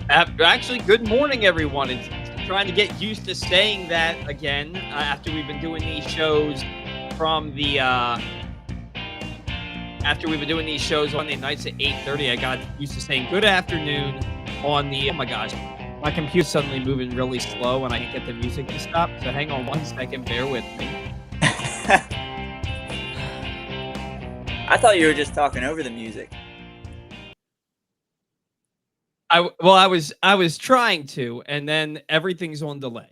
Actually, good morning, everyone. It's trying to get used to saying that again after we've been doing these shows from the after we've been doing these shows on the nights at 8:30. I got used to saying good afternoon on the. Oh my gosh, my computer's suddenly moving really slow, and I can't get the music to stop. So hang on one second, bear with me. I thought you were just talking over the music. I was trying to, and then everything's on delay.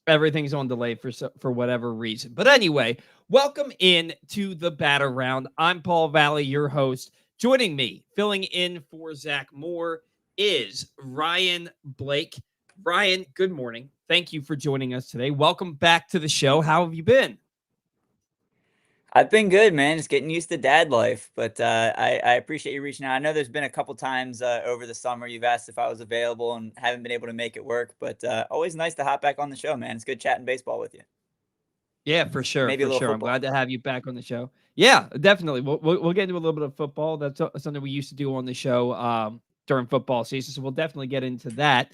Everything's on delay for whatever reason. But anyway, welcome in to the Batter Round. I'm Paul Valley, your host. Joining me, filling in for Zach Moore, is Ryan Blake. Ryan, good morning. Thank you for joining us today. Welcome back to the show. How have you been? I've been good, man. Just getting used to dad life, but I appreciate you reaching out. I know there's been a couple times over the summer you've asked if I was available and haven't been able to make it work, but always nice to hop back on the show, man. It's good chatting baseball with you. Yeah, for sure, Maybe a for little sure. I'm football. glad to have you back on the show. Yeah, definitely. We'll get into a little bit of football. That's something we used to do on the show during football season, so we'll definitely get into that.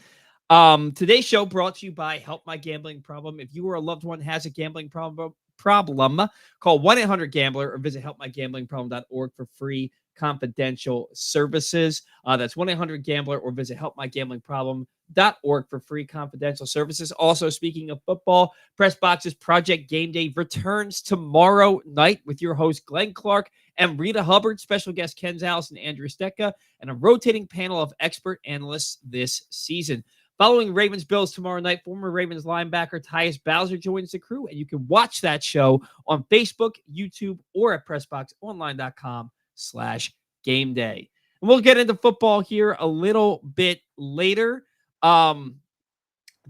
Today's show brought to you by Help My Gambling Problem. If you or a loved one has a gambling problem, call 1-800-GAMBLER or visit helpmygamblingproblem.org for free confidential services. That's 1-800-GAMBLER or visit helpmygamblingproblem.org for free confidential services. Also, speaking of football, Press Box's Project Game Day returns tomorrow night with your host Glenn Clark and Rita Hubbard, special guest Ken Zales and Andrew Stecca, and a rotating panel of expert analysts this season. Following Ravens Bills tomorrow night, former Ravens linebacker Tyus Bowser joins the crew, and you can watch that show on Facebook, YouTube, or at PressBoxOnline.com/game day. And we'll get into football here a little bit later. Do want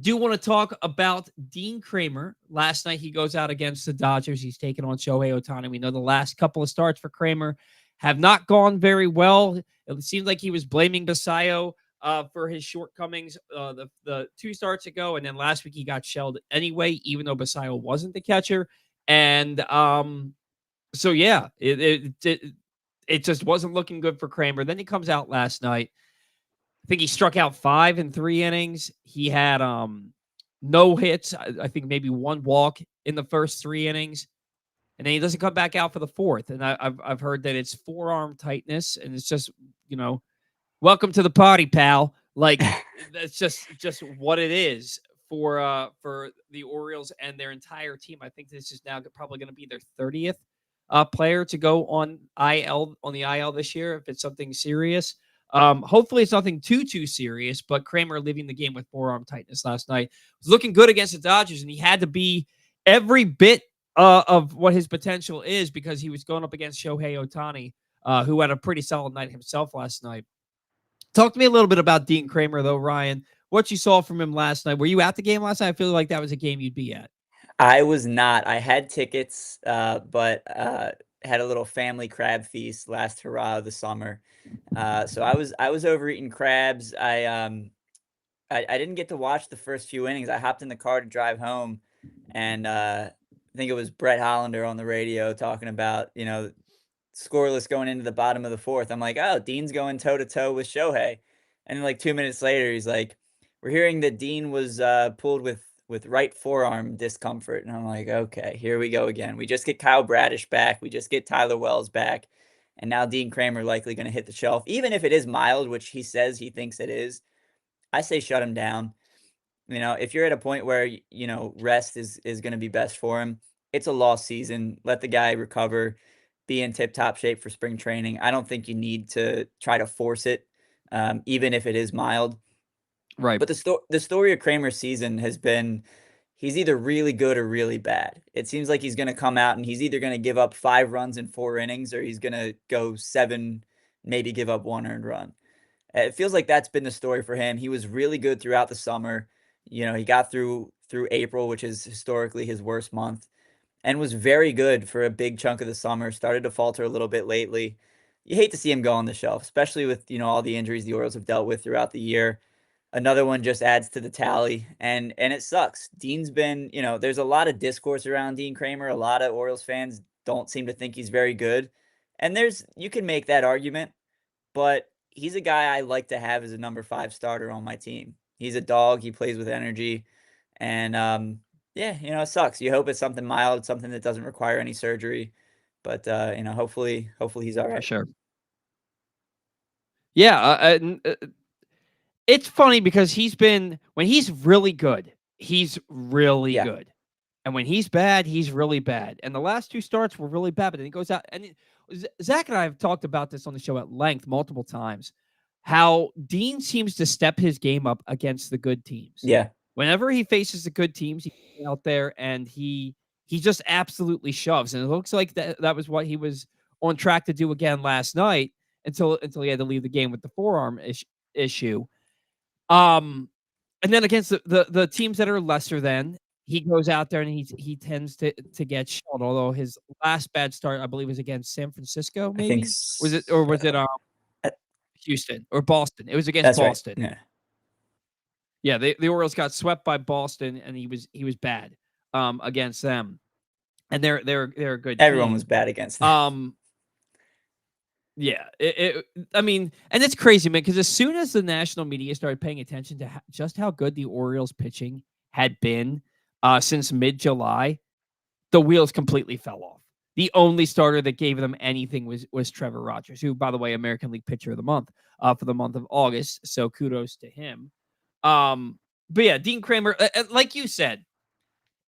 to talk about Dean Kremer. Last night, he goes out against the Dodgers. He's taking on Shohei Ohtani. We know the last couple of starts for Kremer have not gone very well. It seems like he was blaming Basallo for his shortcomings the two starts ago, and then last week he got shelled anyway, even though Basallo wasn't the catcher. And so yeah, it just wasn't looking good for Kremer. Then he comes out last night. I think he struck out 5 in 3 innings. He had no hits. I think maybe one walk in the first 3 innings, and then he doesn't come back out for the fourth. And I've heard that it's forearm tightness, and it's just welcome to the party, pal. Like that's just what it is for the Orioles and their entire team. I think this is now probably going to be their 30th player to go on the IL this year if it's something serious. Hopefully it's nothing too serious, but Kremer leaving the game with forearm tightness last night was looking good against the Dodgers, and he had to be every bit of what his potential is because he was going up against Shohei Ohtani, who had a pretty solid night himself last night. Talk to me a little bit about Dean Kremer, though, Ryan. What you saw from him last night. Were you at the game last night? I feel like that was a game you'd be at. I was not. I had tickets, but had a little family crab feast last hurrah of the summer. So I was over eating crabs. I didn't get to watch the first few innings. I hopped in the car to drive home, and I think it was Brett Hollander on the radio talking about scoreless going into the bottom of the fourth. I'm like, oh, Dean's going toe to toe with Shohei, and then like 2 minutes later, he's like, we're hearing that Dean was pulled with right forearm discomfort, and I'm like, okay, here we go again. We just get Kyle Bradish back, we just get Tyler Wells back, and now Dean Kramer likely going to hit the shelf, even if it is mild, which he says he thinks it is. I say shut him down. If you're at a point where rest is going to be best for him, it's a lost season. Let the guy recover, be in tip-top shape for spring training. I don't think you need to try to force it, even if it is mild. Right. But the story of Kramer's season has been he's either really good or really bad. It seems like he's going to come out and he's either going to give up 5 runs in 4 innings or he's going to go 7, maybe give up 1 earned run. It feels like that's been the story for him. He was really good throughout the summer. He got through April, which is historically his worst month, and was very good for a big chunk of the summer. Started to falter a little bit lately. You hate to see him go on the shelf, especially with all the injuries the Orioles have dealt with throughout the year. Another one just adds to the tally, and it sucks. Dean's been, there's a lot of discourse around Dean Kremer. A lot of Orioles fans don't seem to think he's very good, and you can make that argument, but he's a guy I like to have as a number 5 starter on my team. He's a dog, he plays with energy, and, yeah, it sucks. You hope it's something mild, something that doesn't require any surgery, but, hopefully he's For alright. sure. Yeah, it's funny because when he's really good, he's really Yeah, good. And when he's bad, he's really bad. And the last 2 starts were really bad, but then he goes out and Zach and I have talked about this on the show at length multiple times, how Dean seems to step his game up against the good teams. yeah, Whenever he faces the good teams, he goes out there and he just absolutely shoves. And it looks like that was what he was on track to do again last night until he had to leave the game with the forearm issue. And then against the teams that are lesser than, he goes out there and he tends to get shelled, although his last bad start, I believe, was against San Francisco, I think maybe? Was it, so. Uh, Houston or Boston? It was against that's right, Boston. yeah. Yeah, the Orioles got swept by Boston, and he was bad, against them, and they're a good Everyone was team. bad against them. Um Yeah, I mean, and it's crazy, man, because as soon as the national media started paying attention to just how good the Orioles pitching had been since mid-July, the wheels completely fell off. The only starter that gave them anything was Trevor Rogers, who, by the way, American League Pitcher of the Month for the month of August. So kudos to him. But yeah, Dean Kremer, like you said,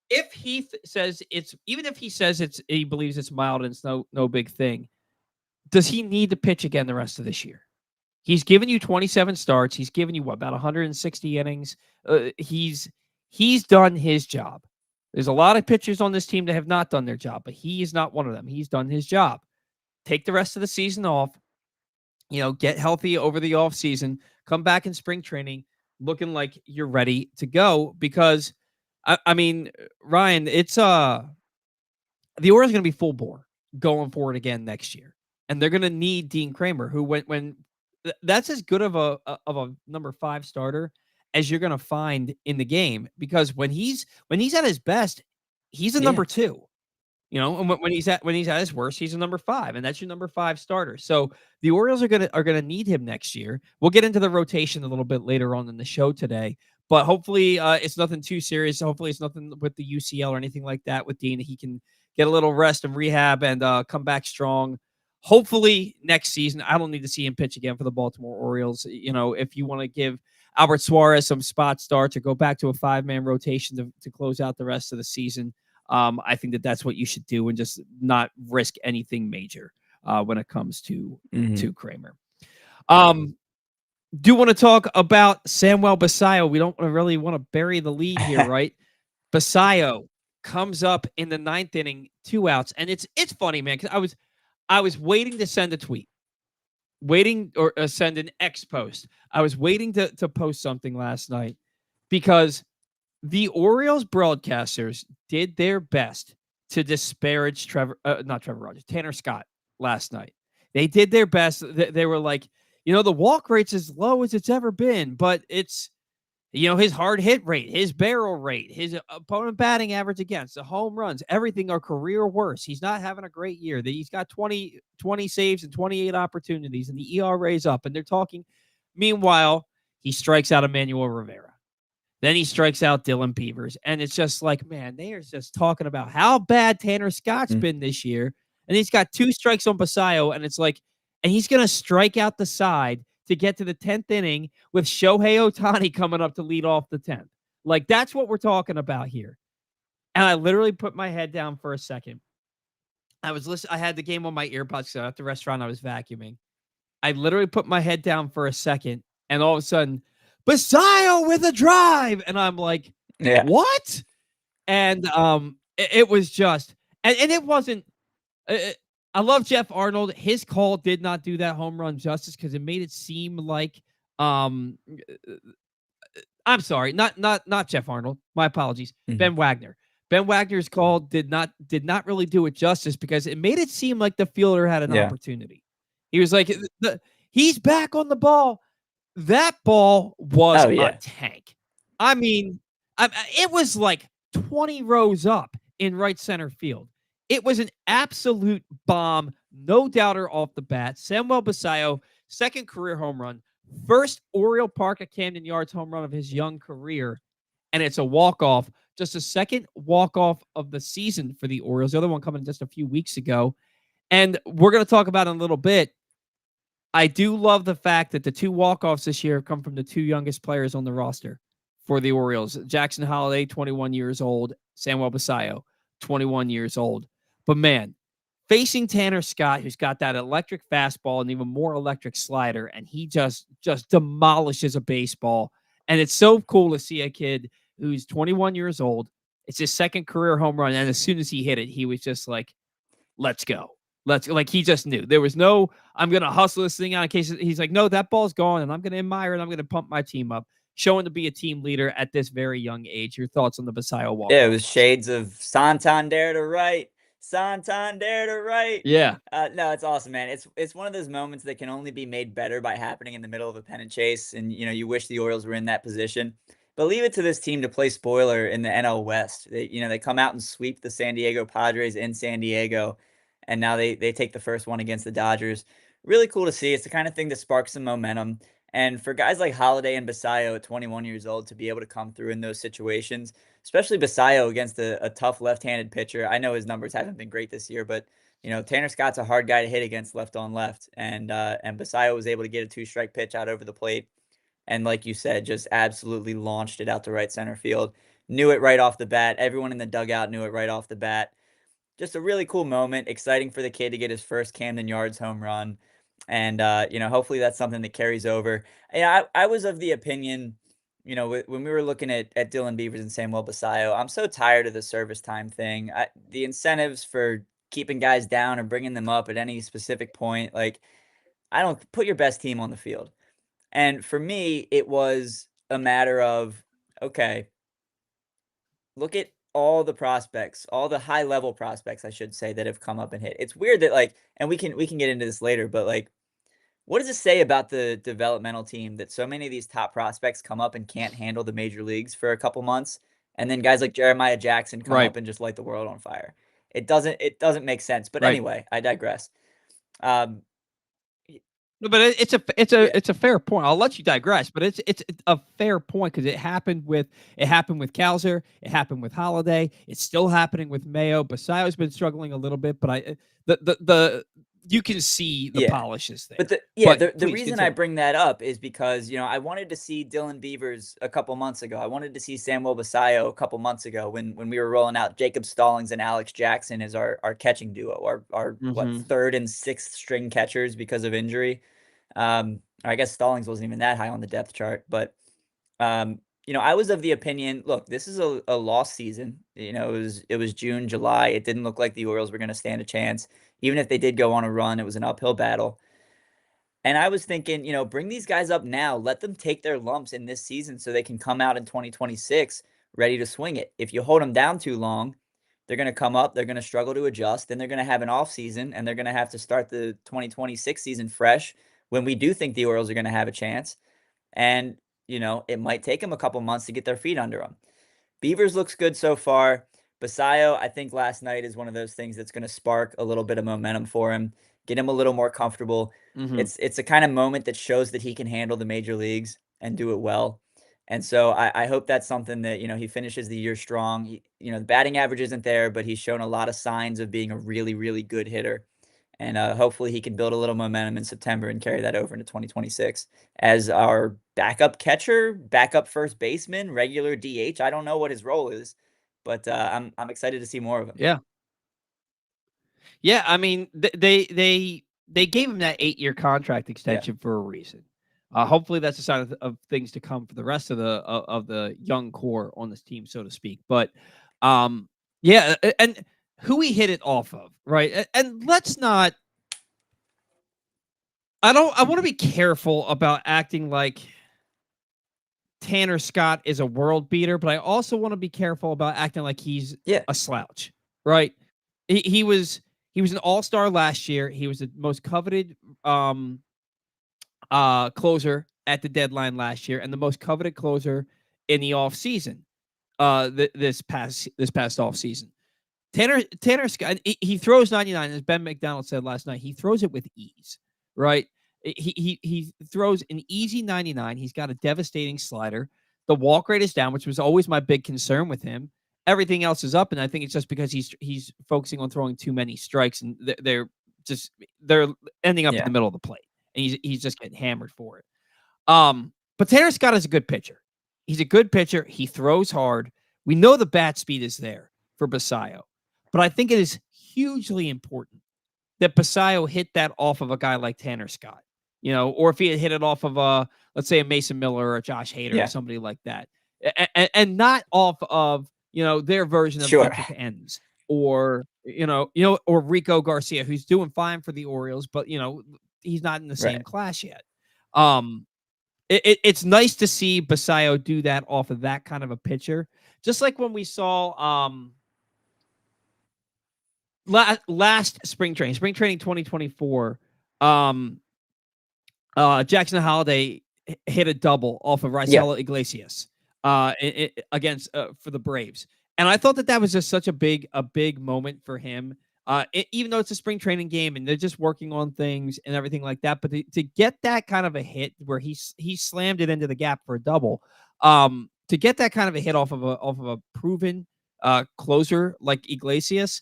if he says even if he says he believes it's mild and it's no big thing, does he need to pitch again the rest of this year? He's given you 27 starts. He's given you about 160 innings. He's done his job. There's a lot of pitchers on this team that have not done their job, but he is not one of them. He's done his job. Take the rest of the season off. Get healthy over the off season. Come back in spring training looking like you're ready to go. Because I mean, Ryan, it's the Orioles are going to be full bore going forward again next year, and they're going to need Dean Kremer, who when that's as good of a number 5 starter as you're going to find in the game, because when he's at his best, he's a Yeah, number 2. And when he's at his worst, he's a number 5, and that's your number 5 starter. So the Orioles are gonna need him next year. We'll get into the rotation a little bit later on in the show today, but hopefully it's nothing too serious. Hopefully it's nothing with the UCL or anything like that with Dean. He can get a little rest and rehab and come back strong. Hopefully next season. I don't need to see him pitch again for the Baltimore Orioles. If you want to give Albert Suarez some spot starts or go back to a 5-man rotation to close out the rest of the season, I think that's what you should do and just not risk anything major when it comes to mhm. Kremer. Do want to talk about Samuel Basallo. We don't really want to bury the lead here, right? Basallo comes up in the 9th inning, 2 outs, and it's funny, man, because I was waiting to send a tweet, waiting or send an X post. I was waiting to post something last night because the Orioles broadcasters did their best to disparage not Trevor Rogers, Tanner Scott last night. They did their best. They were like, the walk rate's as low as it's ever been, but it's, his hard hit rate, his barrel rate, his opponent batting average against, the home runs, everything are career worse. He's not having a great year. He's got 20 saves and 28 opportunities, and the ERA's up, and they're talking. Meanwhile, he strikes out Emmanuel Rivera. Then he strikes out Dylan Beavers. And it's just like, man, they are just talking about how bad Tanner Scott's Mm, been this year. And he's got 2 strikes on Basallo. And it's like, and he's going to strike out the side to get to the 10th inning with Shohei Ohtani coming up to lead off the 10th. Like, that's what we're talking about here. And I literally put my head down for a second. I was listening. I had the game on my earbuds. So at the restaurant, I was vacuuming. I literally put my head down for a second, and all of a sudden, Basallo with a drive, and I'm like, yeah, "What?" And it was just, and it wasn't. I love Jeff Arnold. His call did not do that home run justice because it made it seem like um I'm sorry, not Jeff Arnold. My apologies. mhm, Ben Wagner. Ben Wagner's call did not really do it justice because it made it seem like the fielder had an yeah. opportunity. He was like, he's back on the ball. That ball was Oh, a yeah. tank. I mean, it was like 20 rows up in right center field. It was an absolute bomb, no doubter off the bat. Samuel Basallo second career home run, first Oriole Park at Camden Yards home run of his young career, and it's a walk-off, just a second walk-off of the season for the Orioles. The other one coming just a few weeks ago. And we're going to talk about it in a little bit. I do love the fact that the two walk-offs this year come from the two youngest players on the roster for the Orioles. Jackson Holliday, 21 years old. Samuel Basallo, 21 years old. But man, facing Tanner Scott, who's got that electric fastball and even more electric slider, and he just demolishes a baseball. And it's so cool to see a kid who's 21 years old. It's his second career home run, and as soon as he hit it, he was just like, let's go. He just knew. There was no, I'm going to hustle this thing out in case. He's like, no, that ball's gone, and I'm going to admire it. I'm going to pump my team up, showing to be a team leader at this very young age. Your thoughts on the Basallo walk? Yeah, it was shades of Santander to right, Santander to right. Yeah. No, it's awesome, man. It's one of those moments that can only be made better by happening in the middle of a pennant chase, and you wish the Orioles were in that position. But leave it to this team to play spoiler in the NL West. They come out and sweep the San Diego Padres in San Diego, and now they take the first one against the Dodgers. Really cool to see. It's the kind of thing that sparks some momentum. And for guys like Holliday and Basallo at 21 years old to be able to come through in those situations, especially Basallo against a tough left-handed pitcher. I know his numbers haven't been great this year, but Tanner Scott's a hard guy to hit against left on left, and Basallo was able to get a two-strike pitch out over the plate, and like you said, just absolutely launched it out to right center field. Knew it right off the bat. Everyone in the dugout knew it right off the bat. Just a really cool moment. Exciting for the kid to get his first Camden Yards home run. And, hopefully that's something that carries over. Yeah, I was of the opinion, when we were looking at Dylan Beavers and Samuel Basallo, I'm so tired of the service time thing. The incentives for keeping guys down or bringing them up at any specific point, like, I don't put your best team on the field. And for me, it was a matter of, okay, look at all the prospects, all the high level prospects, I should say, that have come up and hit. It's weird that and we can get into this later, but what does it say about the developmental team that so many of these top prospects come up and can't handle the major leagues for a couple months, and then guys like Jeremiah Jackson come Right. up and just light the world on fire? It doesn't make sense. But Right. anyway, I digress. Um, No, but yeah, it's a fair point. I'll let you digress, but it's a fair point because it happened with Kowser, it happened with Holiday, it's still happening with Mayo. Basallo's been struggling a little bit, but the you can see the yeah. polish is But there. the But the please reason I continue. bring that up is because, I wanted to see Dylan Beavers a couple months ago. I wanted to see Samuel Basallo a couple months ago when we were rolling out Jacob Stallings and Alex Jackson as our catching duo, our what, Mhm. third and sixth string catchers because of injury. I guess Stallings wasn't even that high on the depth chart, but I was of the opinion, look, this is a lost season. It was June, July. It didn't look like the Orioles were going to stand a chance. Even if they did go on a run, it was an uphill battle. And I was thinking, bring these guys up now. Let them take their lumps in this season so they can come out in 2026 ready to swing it. If you hold them down too long, they're going to come up, they're going to struggle to adjust, then they're going to have an off season, and they're going to have to start the 2026 season fresh when we do think the Orioles are going to have a chance. And, it might take them a couple months to get their feet under them. Beavers looks good so far. Basallo, I think last night is one of those things that's going to spark a little bit of momentum for him, get him a little more comfortable. Mhm. It's a kind of moment that shows that he can handle the major leagues and do it well. And so I hope that's something that, he finishes the year strong. The batting average isn't there, but he's shown a lot of signs of being a really, really good hitter. And hopefully he can build a little momentum in September and carry that over into 2026 as our backup catcher, backup first baseman, regular DH. I don't know what his role is, but I'm excited to see more of him. Yeah. Yeah, I mean, they gave him that 8-year contract Yeah, extension for a reason. Hopefully, that's a sign of things to come for the rest of the young core on this team, so to speak. But, yeah, and who he hit it off of, right? And let's not. I want to be careful about acting like Tanner Scott is a world beater, but I also want to be careful about acting like he's yeah, a slouch, right? He was an all-star last year. He was the most coveted closer at the deadline last year and the most coveted closer in the offseason this past offseason. Tanner Scott, he throws 99, as Ben McDonald said last night. He throws it with ease, right? He throws an easy 99. He's got a devastating slider. The walk rate is down, which was always my big concern with him. Everything else is up, and I think it's just because he's focusing on throwing too many strikes, and just they're ending up in Yeah. the middle of the plate, and he's just getting hammered for it. But Tanner Scott is a good pitcher. He's a good pitcher. He throws hard. We know the bat speed is there for Basallo, but I think it is hugely important that Basallo hit that off of a guy like Tanner Scott, or if he had hit it off of let's say a Mason Miller or a Josh Hader or Yeah. somebody like that, and not off of their version of Sure. Kendrick Enns or or Rico Garcia, who's doing fine for the Orioles, but he's not in the same Right. class yet. It's nice to see Basallo do that off of that kind of a pitcher, just like when we saw last spring training 2024. Jackson Holiday hit a double off of Yeah. Raisel Iglesias against for the Braves, and I thought that was just such a big moment for him. Even though it's a spring training game and they're just working on things and everything like that, but to get that kind of a hit where he slammed it into the gap for a double, to get that kind of a hit off of a proven closer like Iglesias,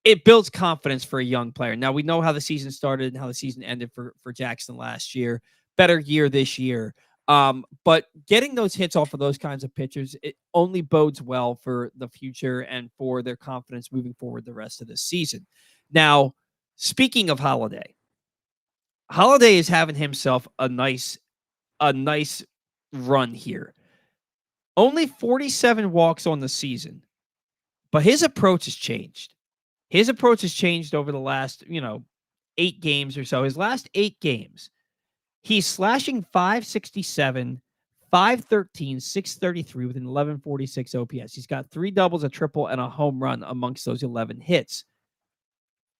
it builds confidence for a young player. Now we know how the season started and how the season ended for Jackson last year. Better year this year. But getting those hits off of those kinds of pitchers, it only bodes well for the future and for their confidence moving forward the rest of this season. Now, speaking of Holiday is having himself a nice run here. Only 47 walks on the season, but his approach has changed. His approach has changed over the last, 8 games or so. His last 8 games, he's slashing 567, 513, 633 with an 1146 OPS. He's got 3 doubles, a triple, and a home run amongst those 11 hits.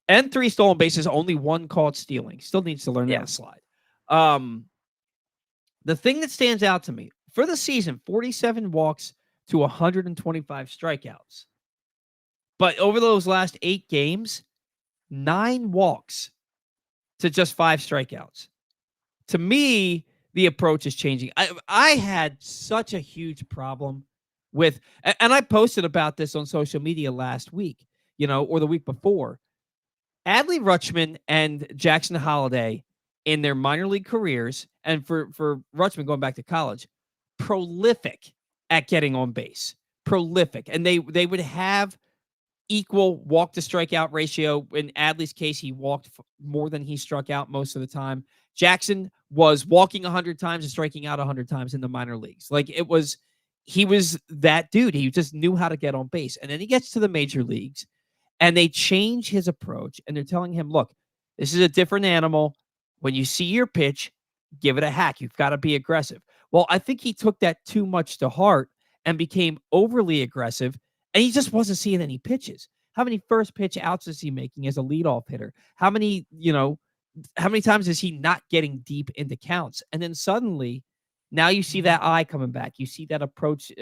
And 3 stolen bases, only 1 caught stealing. Still needs to learn how to slide. The thing that stands out to me for the season, 47 walks to 125 strikeouts. But over those last 8 games, 9 walks to just 5 strikeouts. To me, the approach is changing. I had such a huge problem with, and I posted about this on social media last week, or the week before. Adley Rutschman and Jackson Holiday in their minor league careers, and for Rutschman going back to college, prolific at getting on base. Prolific. And they would have equal walk to strikeout ratio. In Adley's case, he walked more than he struck out most of the time. Jackson was walking 100 times and striking out 100 times in the minor leagues. Like he was that dude. He just knew how to get on base. And then he gets to the major leagues and they change his approach and they're telling him, look, this is a different animal. When you see your pitch, give it a hack. You've got to be aggressive. Well, I think he took that too much to heart and became overly aggressive. And he just wasn't seeing any pitches. How many first pitch outs is he making as a leadoff hitter? How many times is he not getting deep into counts? And then suddenly, now you see that eye coming back. You see that approach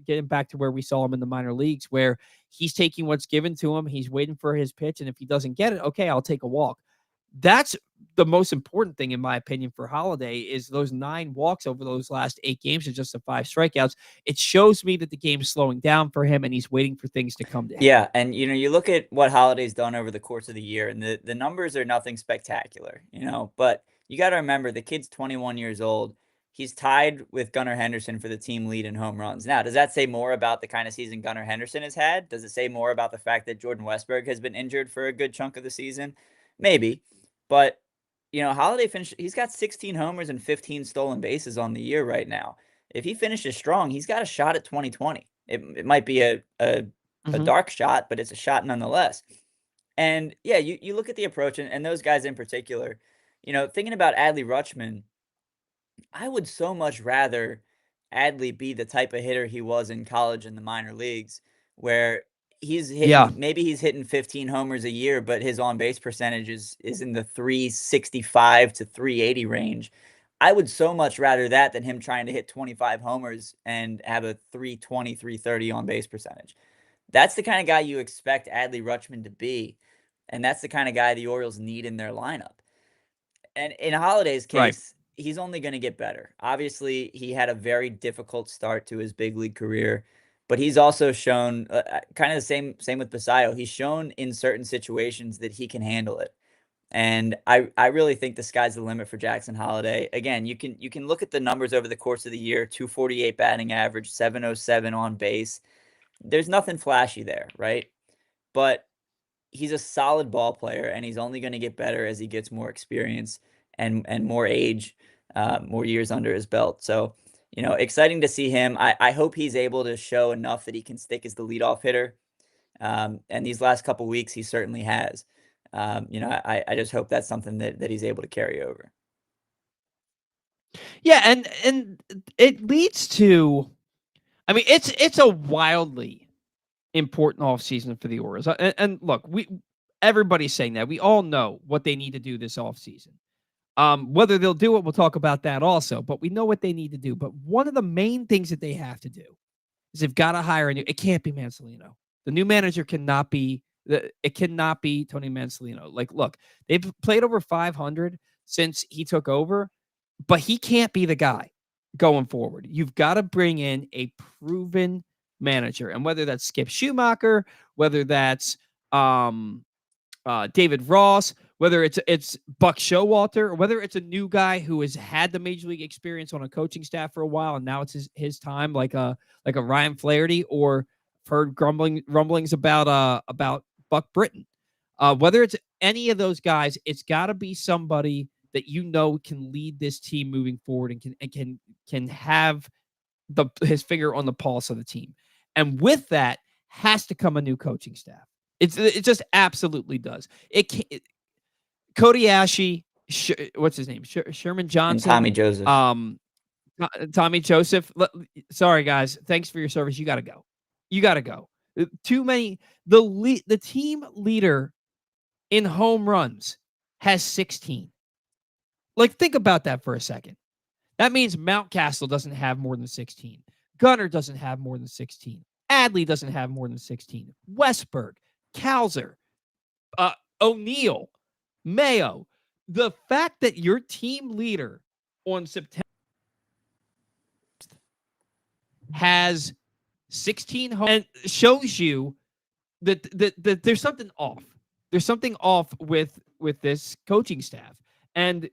getting back to where we saw him in the minor leagues, where he's taking what's given to him. He's waiting for his pitch. And if he doesn't get it, okay, I'll take a walk. That's the most important thing, in my opinion, for Holiday is those 9 walks over those last 8 games and just the 5 strikeouts. It shows me that the game's slowing down for him and he's waiting for things to come to him. Yeah, and you look at what Holiday's done over the course of the year, and the numbers are nothing spectacular, but you got to remember the kid's 21 years old. He's tied with Gunnar Henderson for the team lead in home runs. Now, does that say more about the kind of season Gunnar Henderson has had? Does it say more about the fact that Jordan Westberg has been injured for a good chunk of the season? Maybe, but Holiday finished. He's got 16 homers and 15 stolen bases on the year right now. If he finishes strong, he's got a shot at 2020. It might be a dark shot, but it's a shot nonetheless. And yeah, you look at the approach and those guys in particular, thinking about Adley Rutschman, I would so much rather Adley be the type of hitter he was in college in the minor leagues, where Yeah. maybe he's hitting 15 homers a year, but his on base percentage is in the 365 to 380 range. I would so much rather that than him trying to hit 25 homers and have a 320, 330 on base percentage. That's the kind of guy you expect Adley Rutschman to be, and that's the kind of guy the Orioles need in their lineup. And in Holiday's Right. case, he's only going to get better. Obviously, he had a very difficult start to his big league career, but he's also shown kind of the same with Basallo. He's shown in certain situations that he can handle it. And I really think the sky's the limit for Jackson Holiday. Again, you can look at the numbers over the course of the year, 248 batting average, 707 on base. There's nothing flashy there, right? But he's a solid ball player, and he's only going to get better as he gets more experience and more age, more years under his belt. So, exciting to see him. I hope he's able to show enough that he can stick as the leadoff hitter. And these last couple weeks, he certainly has. I just hope that's something that he's able to carry over. Yeah, and it leads to, I mean, it's a wildly important offseason for the Orioles. And look, everybody's saying that. We all know what they need to do this offseason. Whether they'll do it, we'll talk about that also. But we know what they need to do. But one of the main things that they have to do is they've got to hire a new. It can't be Mansolino. The new manager cannot be. It cannot be Tony Mansolino. Like, look, they've played over 500 since he took over, but he can't be the guy going forward. You've got to bring in a proven manager, and whether that's Skip Schumacher, whether that's David Ross, whether it's Buck Showalter, or whether it's a new guy who has had the major league experience on a coaching staff for a while and now it's his time, like a Ryan Flaherty, or heard rumblings about Buck Britton. Whether it's any of those guys, it's got to be somebody that can lead this team moving forward and can have his finger on the pulse of the team. And with that has to come a new coaching staff. It just absolutely does. Cody Ashe, what's his name? Sherman Johnson, And Tommy Joseph. Tommy Joseph. Sorry guys, thanks for your service. You got to go. You got to go. Too many. The team leader in home runs has 16. Like, think about that for a second. That means Mountcastle doesn't have more than 16. Gunnar doesn't have more than 16. Adley doesn't have more than 16. Westberg, Kalzer, O'Neill, Mayo. The fact that your team leader on September has 16 home and shows you that there's something off. There's something off with this coaching staff. And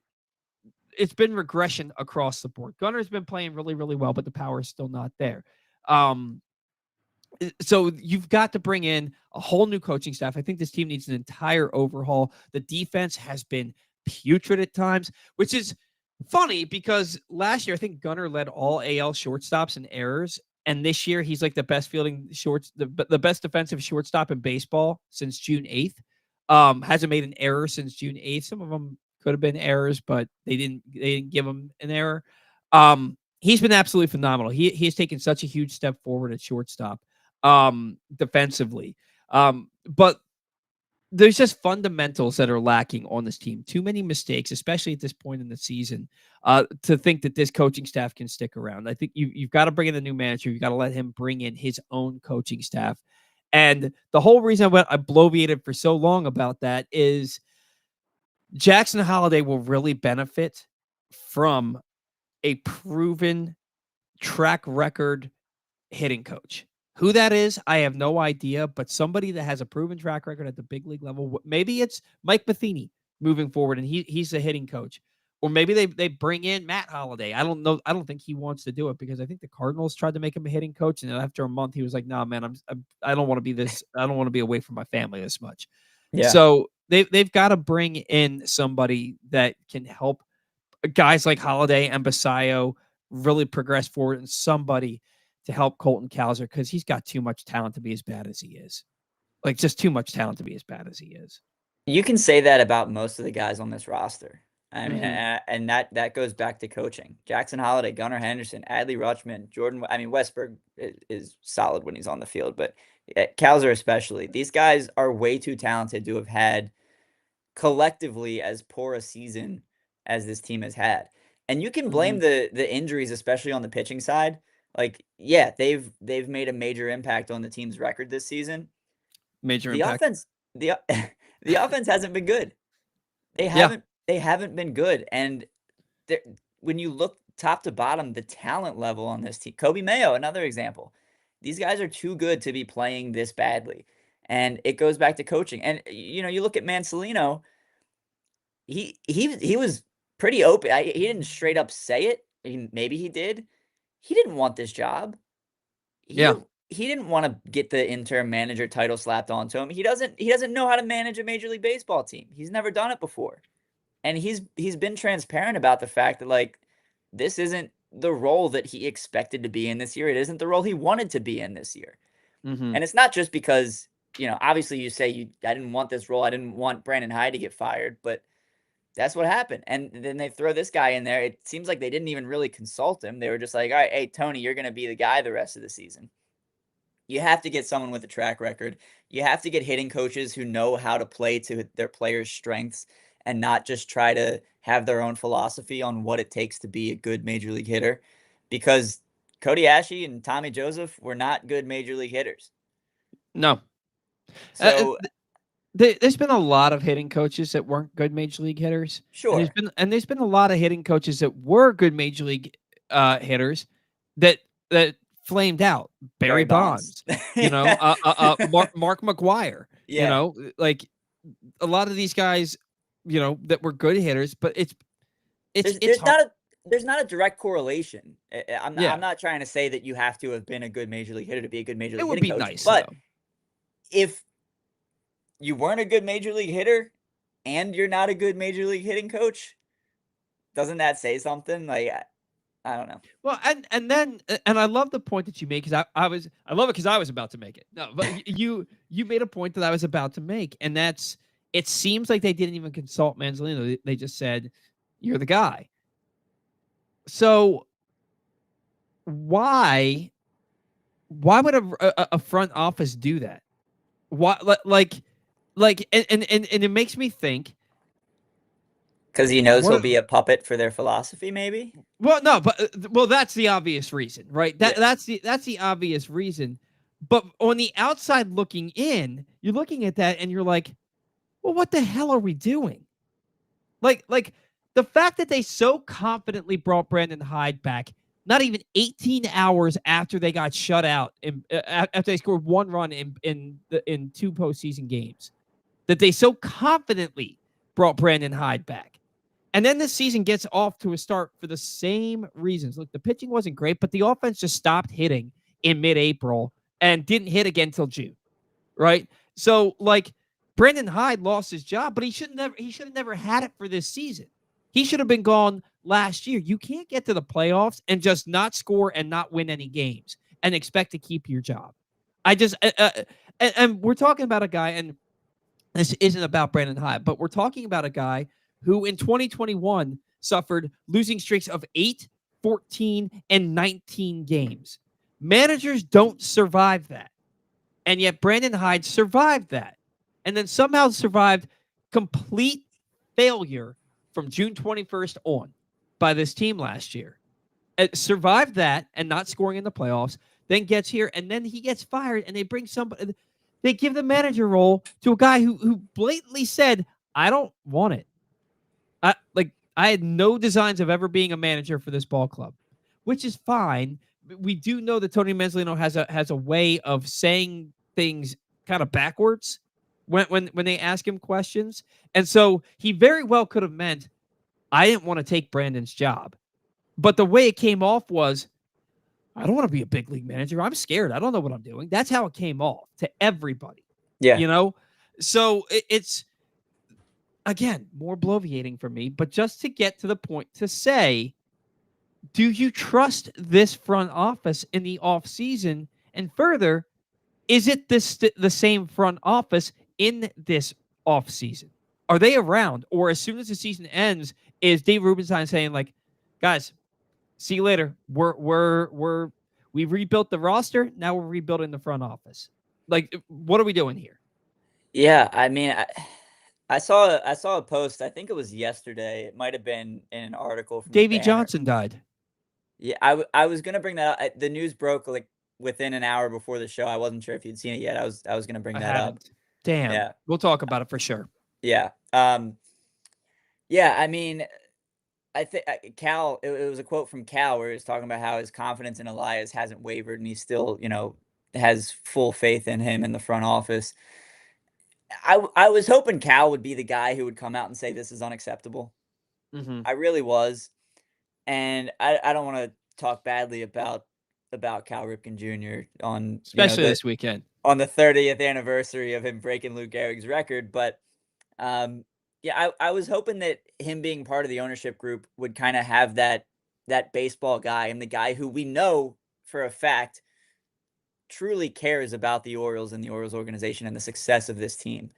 it's been regression across the board. Gunner's been playing really, really well, but the power is still not there. So you've got to bring in a whole new coaching staff. I think this team needs an entire overhaul. The defense has been putrid at times, which is funny because last year I think Gunner led all AL shortstops in errors, and this year he's like the best fielding the best defensive shortstop in baseball since June 8th. Hasn't made an error since June 8th. Some of them could have been errors, but they didn't give him an error. He's been absolutely phenomenal. He has taken such a huge step forward at shortstop, defensively. But there's just fundamentals that are lacking on this team. Too many mistakes, especially at this point in the season, to think that this coaching staff can stick around. I think you've got to bring in a new manager. You've got to let him bring in his own coaching staff. And the whole reason I bloviated for so long about that is Jackson Holiday will really benefit from a proven track record hitting coach. Who that is, I have no idea, but somebody that has a proven track record at the big league level. Maybe it's Mike Matheny moving forward, and he's a hitting coach. Or maybe they bring in Matt Holliday. I don't know. I don't think he wants to do it because I think the Cardinals tried to make him a hitting coach, and then after a month, he was like, "No, man, I don't want to be this. I don't want to be away from my family this much." Yeah. So they've got to bring in somebody that can help guys like Holliday and Basallo really progress forward, and somebody to help Colton Cowser because he's got too much talent to be as bad as he is. Like, just too much talent to be as bad as he is. You can say that about most of the guys on this roster. I mean, Mhm. and that goes back to coaching. Jackson Holiday, Gunnar Henderson, Adley Rutschman, Jordan. I mean, Westberg is solid when he's on the field, but Cowser especially. These guys are way too talented to have had collectively as poor a season as this team has had. And you can blame Mhm. the injuries, especially on the pitching side. Like, yeah, they've made a major impact on the team's record this season. Major The impact. offense, the the offense hasn't been good. They Yeah. haven't they haven't been good. And there, when you look top to bottom, the talent level on this team, Kobe Mayo, another example. These guys are too good to be playing this badly. And it goes back to coaching. And you look at Mansolino, he was pretty open. He didn't straight up say it. Maybe he did. He didn't want this job. Yeah. He didn't want to get the interim manager title slapped onto him. He doesn't know how to manage a Major League Baseball team. He's never done it before. And he's been transparent about the fact that, like, this isn't the role that he expected to be in this year. It isn't the role he wanted to be in this year. Mm-hmm. And it's not just because, obviously you say I didn't want this role. I didn't want Brandon Hyde to get fired, but that's what happened. And then they throw this guy in there. It seems like they didn't even really consult him. They were just like, all right, hey, Tony, you're going to be the guy the rest of the season. You have to get someone with a track record. You have to get hitting coaches who know how to play to their players' strengths and not just try to have their own philosophy on what it takes to be a good major league hitter. Because Cody Ashe and Tommy Joseph were not good major league hitters. No. So There's been a lot of hitting coaches that weren't good major league hitters. sure, And there's been a lot of hitting coaches that were good major league hitters that flamed out. Barry Barry Bonds. Bonds, Mark McGuire, Yeah. like a lot of these guys, that were good hitters, but it's There's hard. not a direct correlation. I'm Yeah, not trying to say that you have to have been a good major league hitter to be a good major it league would hitting be coach. nice But though. if you weren't a good major league hitter and you're not a good major league hitting coach, doesn't that say something? Like, I don't know. Well, and I love the point that you made, because I love it because I was about to make it. No, but you made a point that I was about to make, and that's, it seems like they didn't even consult Manzolino. They just said, "You're the guy." So why would a front office do that? Why, and it makes me think, Because he knows he'll what? be a puppet for their philosophy, maybe? Well, no, but that's the obvious reason, right? Yeah. That's the obvious reason. But on the outside looking in, you're looking at that and you're like, well, what the hell are we doing? Like the fact that they so confidently brought Brandon Hyde back, not even 18 hours after they got shut out, after they scored one run in two postseason games, that they so confidently brought Brandon Hyde back. And then this season gets off to a start for the same reasons. Look, the pitching wasn't great, but the offense just stopped hitting in mid-April and didn't hit again till June, right? So, like, Brandon Hyde lost his job, but he should have never had it for this season. He should have been gone last year. You can't get to the playoffs and just not score and not win any games and expect to keep your job. I just and we're talking about a guy, and this isn't about Brandon Hyde, but we're talking about a guy who in 2021 suffered losing streaks of 8, 14, and 19 games. Managers don't survive that. And yet Brandon Hyde survived that. And then somehow survived complete failure from June 21st on by this team last year. Survived that and not scoring in the playoffs, then gets here, and then he gets fired, and they bring somebody. They give the manager role to a guy who blatantly said, "I don't want it. I had no designs of ever being a manager for this ball club," which is fine. We do know that Tony Manzolino has a way of saying things kind of backwards when they ask him questions, and so he very well could have meant, "I didn't want to take Brandon's job," but the way it came off was, "I don't want to be a big league manager. I'm scared. I don't know what I'm doing." That's how it came off to everybody, Yeah. you know? So it's, again, more bloviating for me, but just to get to the point to say, do you trust this front office in the offseason? And further, is it the same front office in this offseason? Are they around? Or as soon as the season ends, is Dave Rubenstein saying, like, "Guys, see you later. We rebuilt the roster. Now we're rebuilding the front office." Like, what are we doing here? Yeah, I mean, I saw a post, I think it was yesterday, it might have been in an article from the Davy Banner. Johnson died. Yeah, I was gonna bring that up. The news broke, like, within an hour before the show. I wasn't sure if you'd seen it yet. I was gonna bring I that up. haven't. Damn. Yeah. We'll talk about it for sure. Yeah. Yeah, I mean, I think Cal. It was a quote from Cal where he was talking about how his confidence in Elias hasn't wavered, and he still, has full faith in him in the front office. I was hoping Cal would be the guy who would come out and say this is unacceptable. Hmm. I really was, and I don't want to talk badly about Cal Ripken Jr. on Especially this weekend. on the 30th anniversary of him breaking Lou Gehrig's record, but yeah, I was hoping that him being part of the ownership group would kind of have that baseball guy and the guy who we know for a fact truly cares about the Orioles and the Orioles organization and the success of this team.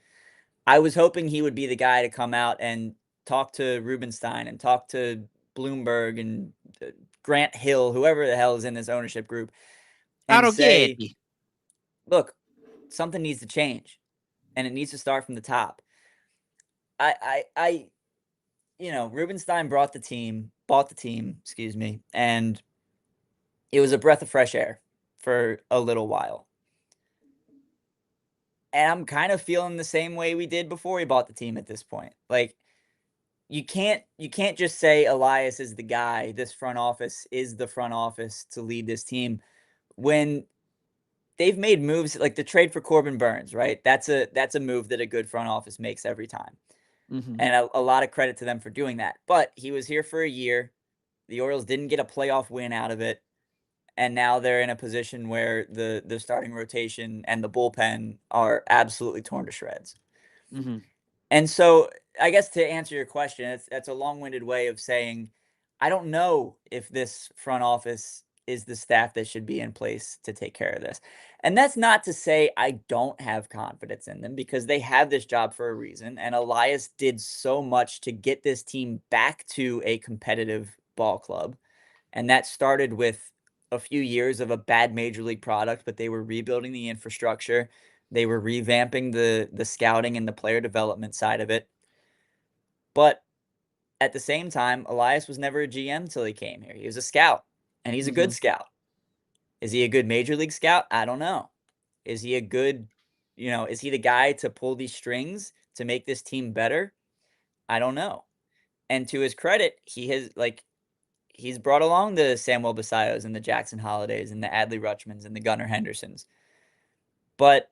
I was hoping he would be the guy to come out and talk to Rubenstein and talk to Bloomberg and Grant Hill, whoever the hell is in this ownership group, and say, Arroghetti. look, something needs to change and it needs to start from the top. I Rubenstein bought the team, excuse me, and it was a breath of fresh air for a little while. And I'm kind of feeling the same way we did before he bought the team at this point. Like you can't just say Elias is the guy, this front office is the front office to lead this team when they've made moves like the trade for Corbin Burns, right? That's a move that a good front office makes every time. Hmm. And a lot of credit to them for doing that. But he was here for a year. The Orioles didn't get a playoff win out of it. And now they're in a position where the starting rotation and the bullpen are absolutely torn to shreds. Hmm. And so I guess to answer your question, that's a long-winded way of saying I don't know if this front office is the staff that should be in place to take care of this. And that's not to say I don't have confidence in them because they have this job for a reason. And Elias did so much to get this team back to a competitive ball club. And that started with a few years of a bad major league product, but they were rebuilding the infrastructure. They were revamping the scouting and the player development side of it. But at the same time, Elias was never a GM until he came here. He was a scout, and he's a Hmm. good scout. Is he a good major league scout? I don't know. Is he a good, is he the guy to pull these strings to make this team better? I don't know. And to his credit, he's brought along the Samuel Basallos and the Jackson Holidays and the Adley Rutschmans and the Gunnar Hendersons. But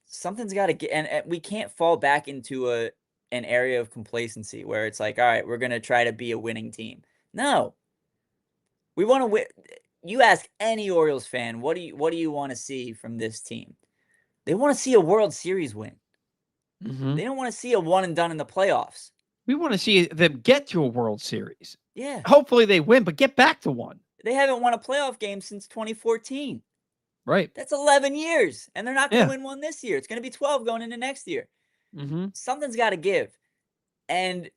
something's got to get, and we can't fall back into an area of complacency where it's like, all right, we're going to try to be a winning team. No, we want to win. You ask any Orioles fan, what do you want to see from this team? They want to see a World Series win. Hmm. They don't want to see a one and done in the playoffs. We want to see them get to a World Series. Yeah. Hopefully they win, but get back to one. They haven't won a playoff game since 2014. Right. That's 11 years, and they're not going to Yeah. win one this year. It's going to be 12 going into next year. Hmm. Something's got to give. And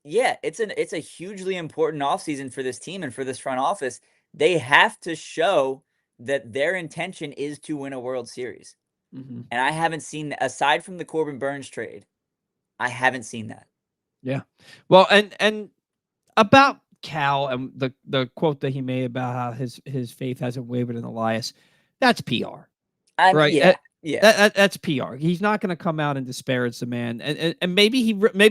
yeah, it's a hugely important offseason for this team and for this front office. They have to show that their intention is to win a World Series. Hmm. And I haven't seen, aside from the Corbin Burns trade, I haven't seen that. Yeah. Well, and about Cal and the quote that he made about how his faith hasn't wavered in Elias, that's PR, I mean, right? yeah, yeah, That's PR. He's not going to come out and disparage the man, and maybe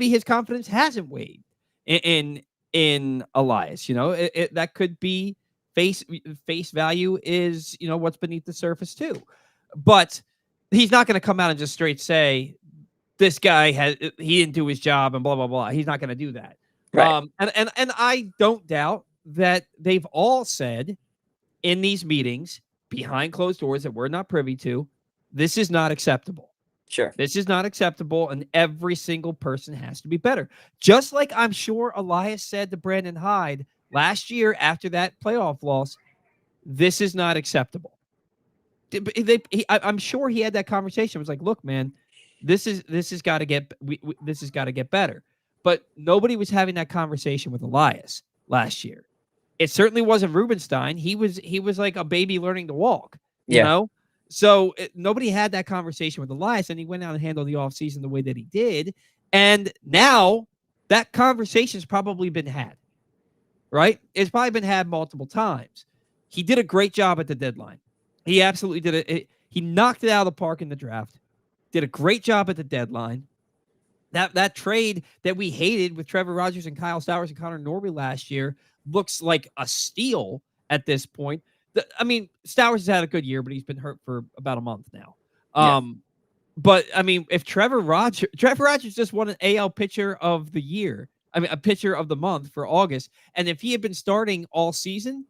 his confidence hasn't wavered in Elias. That could be face value is what's beneath the surface too, but he's not going to come out and just straight say this guy he didn't do his job and blah blah blah. He's not going to do that. right, And I don't doubt that they've all said in these meetings behind closed doors that we're not privy to, this is not acceptable. sure, This is not acceptable, and every single person has to be better. Just like I'm sure Elias said to Brandon Hyde last year after that playoff loss, this is not acceptable. I'm sure he had that conversation. It was like, look, man, this has got to get this has got to get better. But nobody was having that conversation with Elias last year. It certainly wasn't Rubenstein. He was like a baby learning to walk, you yeah, know? So nobody had that conversation with Elias, and he went out and handled the offseason the way that he did. And now that conversation's probably been had, right? It's probably been had multiple times. He did a great job at the deadline. He absolutely did it. He knocked it out of the park in the draft. Did a great job at the deadline. That trade that we hated with Trevor Rogers and Kyle Stowers and Connor Norby last year looks like a steal at this point. I mean, Stowers has had a good year, but he's been hurt for about a month now. Yeah. But I mean, if Trevor Rogers just won an AL Pitcher of the Year, I mean, a Pitcher of the Month for August, and if he had been starting all season,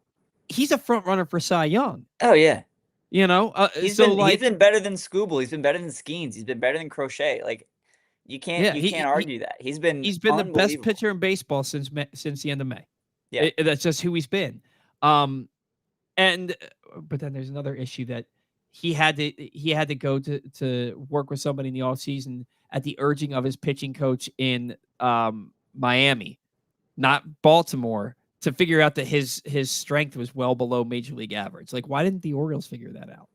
he's a front runner for Cy Young. Oh yeah. He's been better than Scooble. He's been better than Skeens. He's been better than Crochet. Like you can't argue that. He's been the best pitcher in baseball since the end of May. Yeah, that's just who he's been. But then there's another issue that he had to go to work with somebody in the offseason at the urging of his pitching coach in Miami, not Baltimore, to figure out that his strength was well below major league average. Like, why didn't the Orioles figure that out?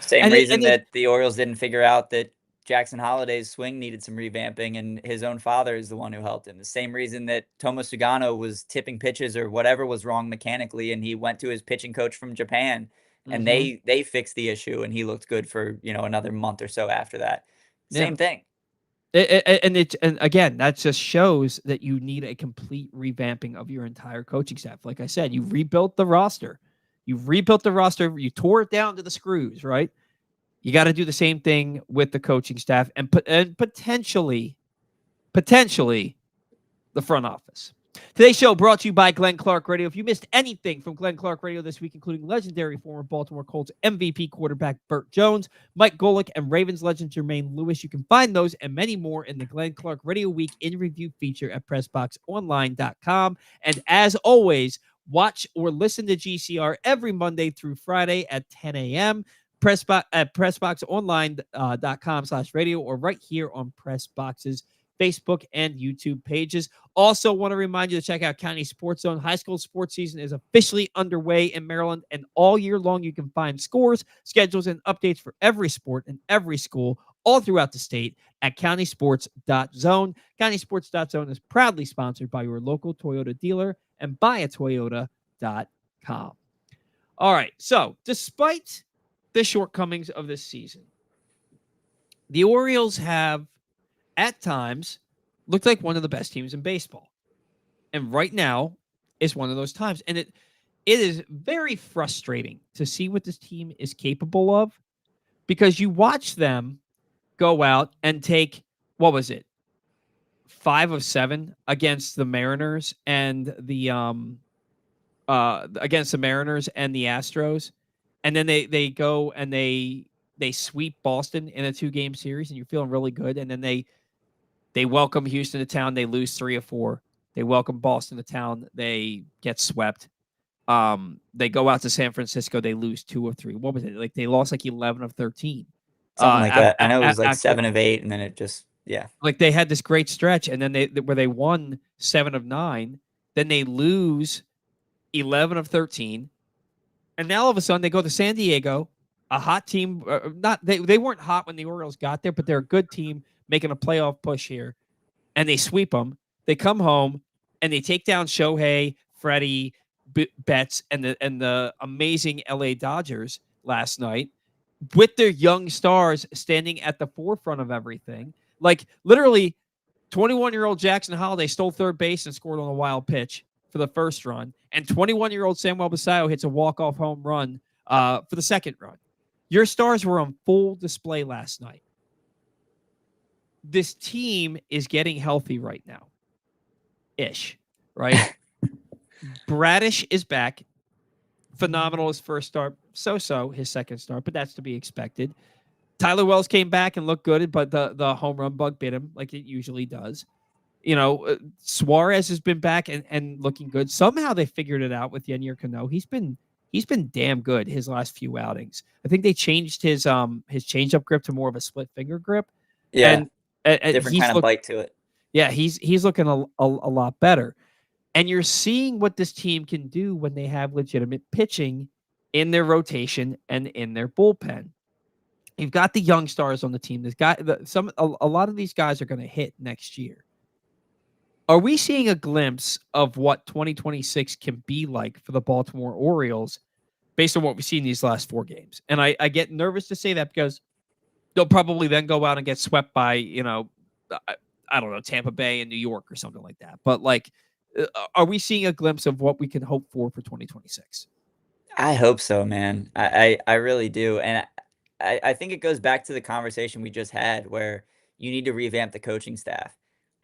Same reason that the Orioles didn't figure out that Jackson Holliday's swing needed some revamping, and his own father is the one who helped him. The same reason that Tomo Sugano was tipping pitches or whatever was wrong mechanically, and he went to his pitching coach from Japan, and they fixed the issue, and he looked good for another month or so after that. Same thing. And again, that just shows that you need a complete revamping of your entire coaching staff. Like I said, you rebuilt the roster. You tore it down to the screws, right? You got to do the same thing with the coaching staff and potentially the front office. Today's show brought to you by Glenn Clark Radio. If you missed anything from Glenn Clark Radio this week, including legendary former Baltimore Colts MVP quarterback Burt Jones, Mike Golick, and Ravens legend Jermaine Lewis, you can find those and many more in the Glenn Clark Radio Week in Review feature at PressBoxOnline.com. And as always, watch or listen to GCR every Monday through Friday at 10 a.m. at PressBoxOnline.com/radio or right here on PressBox's Facebook and YouTube pages. Also want to remind you to check out County Sports Zone. High school sports season is officially underway in Maryland, and all year long you can find scores, schedules, and updates for every sport and every school all throughout the state at countysports.zone. Countysports.zone is proudly sponsored by your local Toyota dealer and buyatoyota.com. All right, so despite the shortcomings of this season, the Orioles have at times looked like one of the best teams in baseball. And right now is one of those times. And it is very frustrating to see what this team is capable of, because you watch them go out and take, 5 of 7 against the Mariners and the Astros. And then they go and they sweep Boston in a 2-game series, and you're feeling really good. And then they welcome Houston to town. They lose 3 of 4. They welcome Boston to town. They get swept. They go out to San Francisco. They lose 2 of 3. What was it? Like they lost 11 of 13. Something like that. I know it was 7 of 8, and then it just, Like they had this great stretch, and then where they won 7 of 9. Then they lose 11 of 13. And now all of a sudden they go to San Diego, a hot team. They weren't hot when the Orioles got there, but they're a good team making a playoff push here, and they sweep them. They come home and they take down Shohei, Freddie, Betts, and the amazing LA Dodgers last night with their young stars standing at the forefront of everything. Like literally, 21-year-old Jackson Holliday stole third base and scored on a wild pitch for the first run, and 21-year-old Samuel Basallo hits a walk-off home run for the second run. Your stars were on full display last night. This team is getting healthy right now. Right? Bradish is back. Phenomenal his first start. So-so his second start, but that's to be expected. Tyler Wells came back and looked good, but the home run bug bit him like it usually does. Suarez has been back and looking good. Somehow they figured it out with Yennier Cano. He's been damn good his last few outings. I think they changed his changeup grip to more of a split finger grip. Yeah. And different kind of bite to it. Yeah, he's looking a lot better. And you're seeing what this team can do when they have legitimate pitching in their rotation and in their bullpen. You've got the young stars on the team. A lot of these guys are going to hit next year. Are we seeing a glimpse of what 2026 can be like for the Baltimore Orioles based on what we've seen these last 4 games? And I get nervous to say that because they'll probably then go out and get swept by, I don't know, Tampa Bay and New York or something like that. But like, are we seeing a glimpse of what we can hope for 2026? I hope so, man. I really do, and I think it goes back to the conversation we just had where you need to revamp the coaching staff,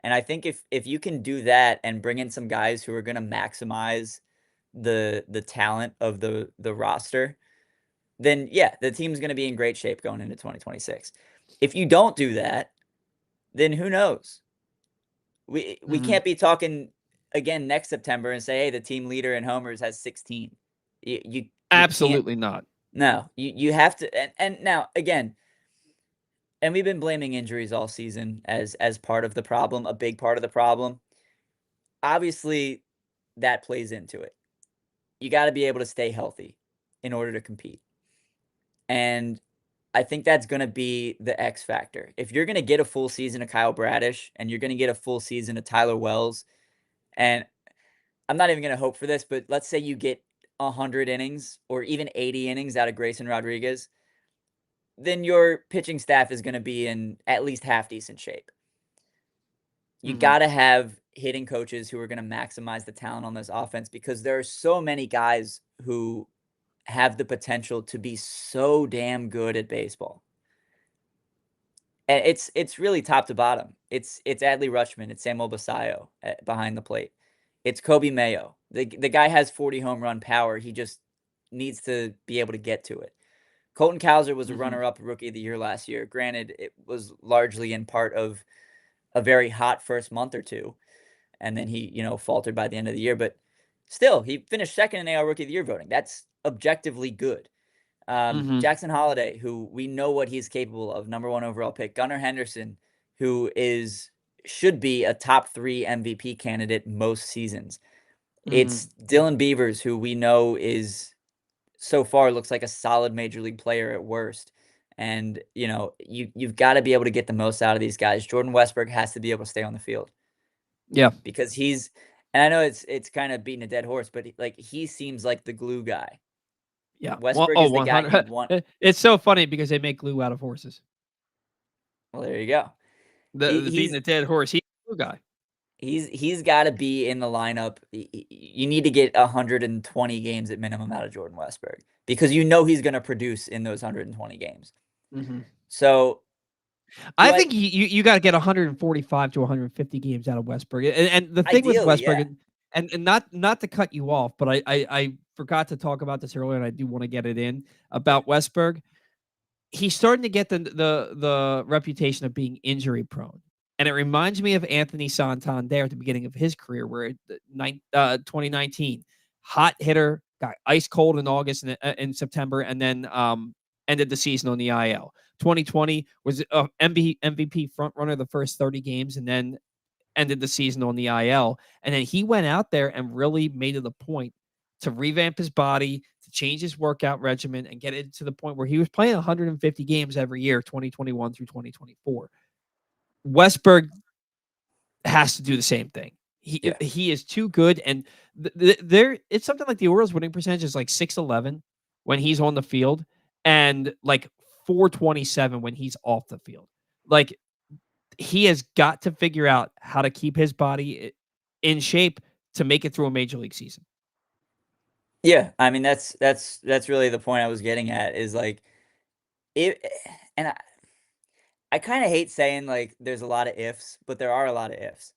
and I think if you can do that and bring in some guys who are gonna maximize the talent of the roster, then yeah, the team's gonna be in great shape going into 2026. If you don't do that, then who knows? We Hmm. can't be talking again next September and say, "Hey, the team leader in homers has 16." You can't. Absolutely not. No, you have to, and now again, and we've been blaming injuries all season as part of the problem, a big part of the problem. Obviously, that plays into it. You got to be able to stay healthy in order to compete. And I think that's going to be the X factor. If you're going to get a full season of Kyle Bradish and you're going to get a full season of Tyler Wells, and I'm not even going to hope for this, but let's say you get 100 innings or even 80 innings out of Grayson Rodriguez, then your pitching staff is going to be in at least half decent shape. You Hmm. got to have hitting coaches who are going to maximize the talent on this offense because there are so many guys who have the potential to be so damn good at baseball. And it's really top to bottom. It's Adley Rutschman, it's Samuel Basallo behind the plate. It's Kobe Mayo. The guy has 40 home run power. He just needs to be able to get to it. Colton Cowser was a Hmm. runner-up Rookie of the Year last year. Granted, it was largely in part of a very hot first month or two, and then he, faltered by the end of the year. But still, he finished second in AL Rookie of the Year voting. That's objectively good. Hmm. Jackson Holliday, who we know what he's capable of, number 1 overall pick. Gunnar Henderson, who should be a top 3 MVP candidate most seasons. Hmm. It's Dylan Beavers, who we know is so far looks like a solid major league player at worst. And you've got to be able to get the most out of these guys. Jordan Westberg has to be able to stay on the field Yeah. because and I know it's kind of beating a dead horse, but he seems like the glue guy. Yeah. Well, Westberg oh, is the guy you 100. want. It's so funny because they make glue out of horses. Well, there you go. The beating He's the dead horse. He's a glue guy. he's got to be in the lineup. You need to get 120 games at minimum out of Jordan Westberg because he's going to produce in those 120 games. Hmm. So do I I? think you got to get 145 to 150 games out of Westberg. And the thing with Ideally, Westberg, yeah. and not to cut you off, but I forgot to talk about this earlier, and I do want to get it in about Westberg. He's starting to get the reputation of being injury prone. And it reminds me of Anthony Santander at the beginning of his career, where 2019, hot hitter, got ice cold in August and in September, and then ended the season on the IL. 2020 was MVP front runner the first 30 games, and then ended the season on the IL. And then he went out there and really made it a point to revamp his body, to change his workout regimen, and get it to the point where he was playing 150 games every year, 2021 through 2024. Westberg has to do the same thing. He Yeah. he is too good, and there it's something like the Orioles winning percentage is like 611 when he's on the field, and like 427 when he's off the field. Like he has got to figure out how to keep his body in shape to make it through a major league season. Yeah, I mean that's really the point I was getting at is like it and I kind of hate saying like there's a lot of ifs, but there are a lot of ifs.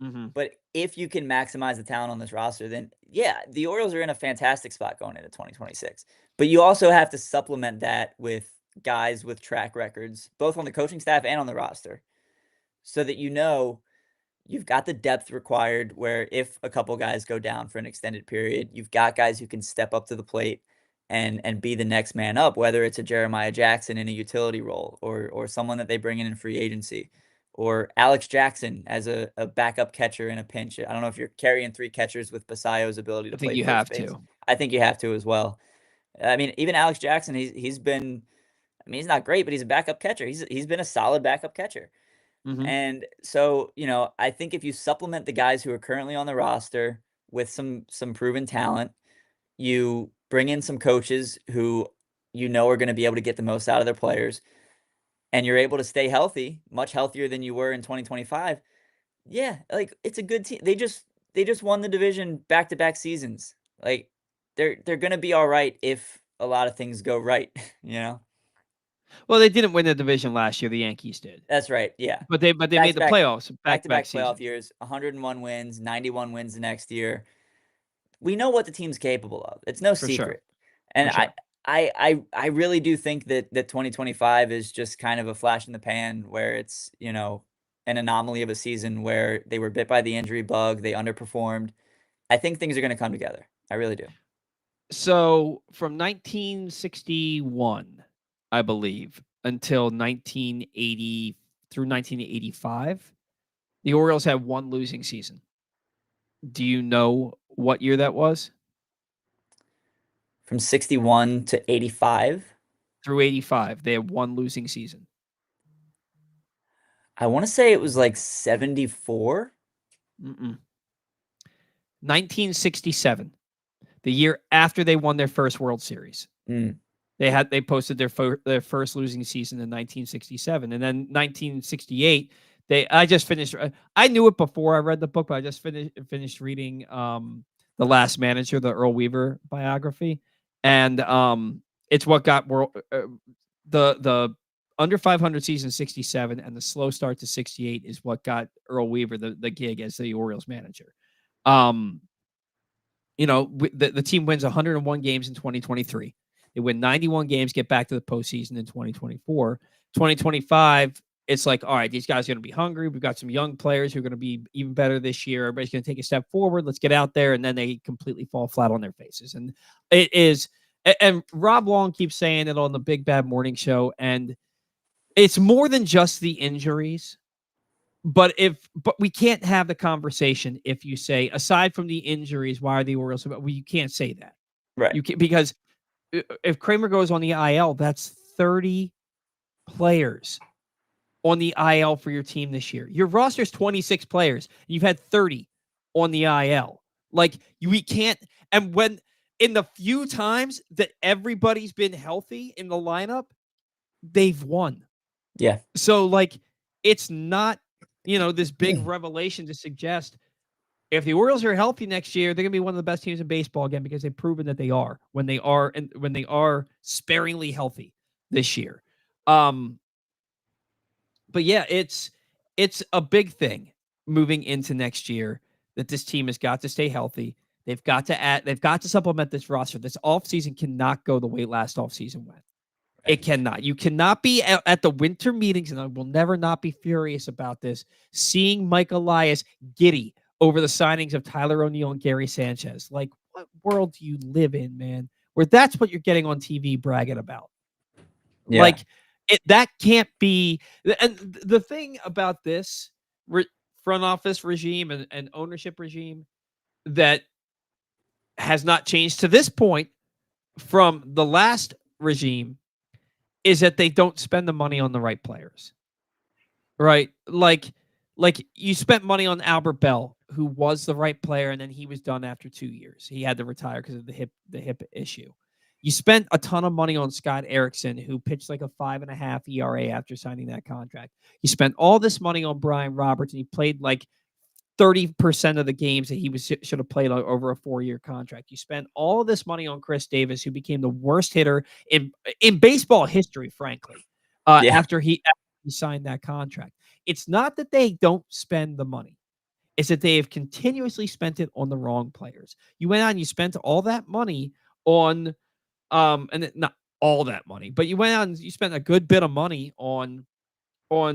Mhm. But if you can maximize the talent on this roster, then yeah, the Orioles are in a fantastic spot going into 2026. But you also have to supplement that with guys with track records, both on the coaching staff and on the roster, so that you've got the depth required where if a couple guys go down for an extended period, you've got guys who can step up to the plate and be the next man up, whether it's a Jeremiah Jackson in a utility role or someone that they bring in free agency, or Alex Jackson as a backup catcher in a pinch. I don't know if you're carrying 3 catchers with Basayo's ability I to think play you first have base. to. I think you have to as well. I mean, even Alex Jackson, he's been. I mean, he's not great, but he's a backup catcher. He's been a solid backup catcher. Mhm. And so, I think if you supplement the guys who are currently on the roster with some proven talent, you bring in some coaches who are going to be able to get the most out of their players, and you're able to stay healthy, much healthier than you were in 2025, Yeah, like, it's a good team. They just won the division back-to-back seasons. Like, they're gonna be alright if a lot of things go right, you know? Well, they didn't win the division last year. The Yankees did, That's right, yeah. but they made the Back-to-back playoffs back to back back-to-back playoff seasons years, 101 wins, 91 wins the next year. We know what the team's capable of. It's no for sure, secret. And for sure. I really do think that 2025 is just kind of a flash in the pan where it's, an anomaly of a season where they were bit by the injury bug, they underperformed. I think things are gonna come together. I really do. So from 1961, I believe, until 1980 through 1985, the Orioles had one losing season. Do you know what year that was? From 61 to 85, Through 85, they had one losing season. I wanna say it was, like, 74? Mm-mm. 1967, the year after they won their first World Series. Mm, They posted their first losing season in 1967, and then 1968. I just finished. I knew it before I read the book, but I just finished reading the Last Manager, the Earl Weaver biography, and it's what got the under 500 season 67 and the slow start to 68 is what got Earl Weaver the gig as the Orioles manager. Um, the team wins 101 games in 2023. They win 91 games, get back to the postseason in 2024. 2025, it's like, all right, these guys are going to be hungry. We've got some young players who are going to be even better this year. Everybody's going to take a step forward. Let's get out there. And then they completely fall flat on their faces. And it is, and Rob Long keeps saying it on the Big Bad Morning Show. And it's more than just the injuries. But we can't have the conversation if you say, aside from the injuries, why are the Orioles? Well, you can't say that. right. You can because if Kremer goes on the IL, that's 30 players on the IL for your team this year. Your roster's 26 players. You've had 30 on the IL. Like we can't. And when in the few times that everybody's been healthy in the lineup, they've won. Yeah. So like it's not, this big revelation to suggest if the Orioles are healthy next year, they're going to be one of the best teams in baseball again because they've proven that they are when they are sparingly healthy this year. Um, but yeah, it's a big thing moving into next year that this team has got to stay healthy. They've got to supplement this roster. This offseason cannot go the way last offseason went. It Right. cannot. You cannot be at the winter meetings, and I will never not be furious about this, seeing Mike Elias giddy over the signings of Tyler O'Neill and Gary Sanchez. Like, what world do you live in, man? Where that's what you're getting on TV bragging about. Yeah. Like, that can't be. And the thing about this front office regime and ownership regime that has not changed to this point from the last regime is that they don't spend the money on the right players. Right? Like you spent money on Albert Bell, who was the right player, and then he was done after 2 years. He had to retire because of the hip issue. You spent a ton of money on Scott Erickson, who pitched like a 5.5 ERA after signing that contract. You spent all this money on Brian Roberts, and he played like 30% of the games that he should have played over a 4-year contract. You spent all this money on Chris Davis, who became the worst hitter in baseball history, frankly, Yeah. after he signed that contract. It's not that they don't spend the money. It's that they have continuously spent it on the wrong players. You went out and you spent all that money on and not all that money, but you went out and you spent a good bit of money on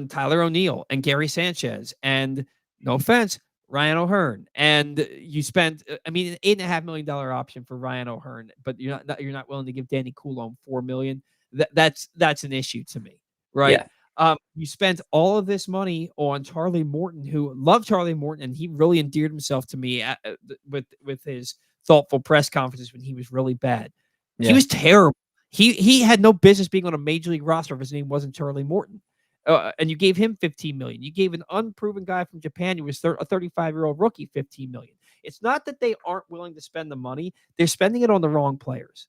Tyler O'Neill and Gary Sanchez and, no offense, Ryan O'Hearn. And you spent, I mean, an $8.5 million option for Ryan O'Hearn, but you're not willing to give Danny Coulomb $4 million. That's an issue to me, right? Yeah. You spent all of this money on Charlie Morton, who loved Charlie Morton, and he really endeared himself to me with his thoughtful press conferences when he was really bad. He Yeah. was terrible. He had no business being on a major league roster if his name wasn't Charlie Morton. And you gave him 15 million. You gave an unproven guy from Japan who was a 35-year-old rookie 15 million. It's not that they aren't willing to spend the money; they're spending it on the wrong players,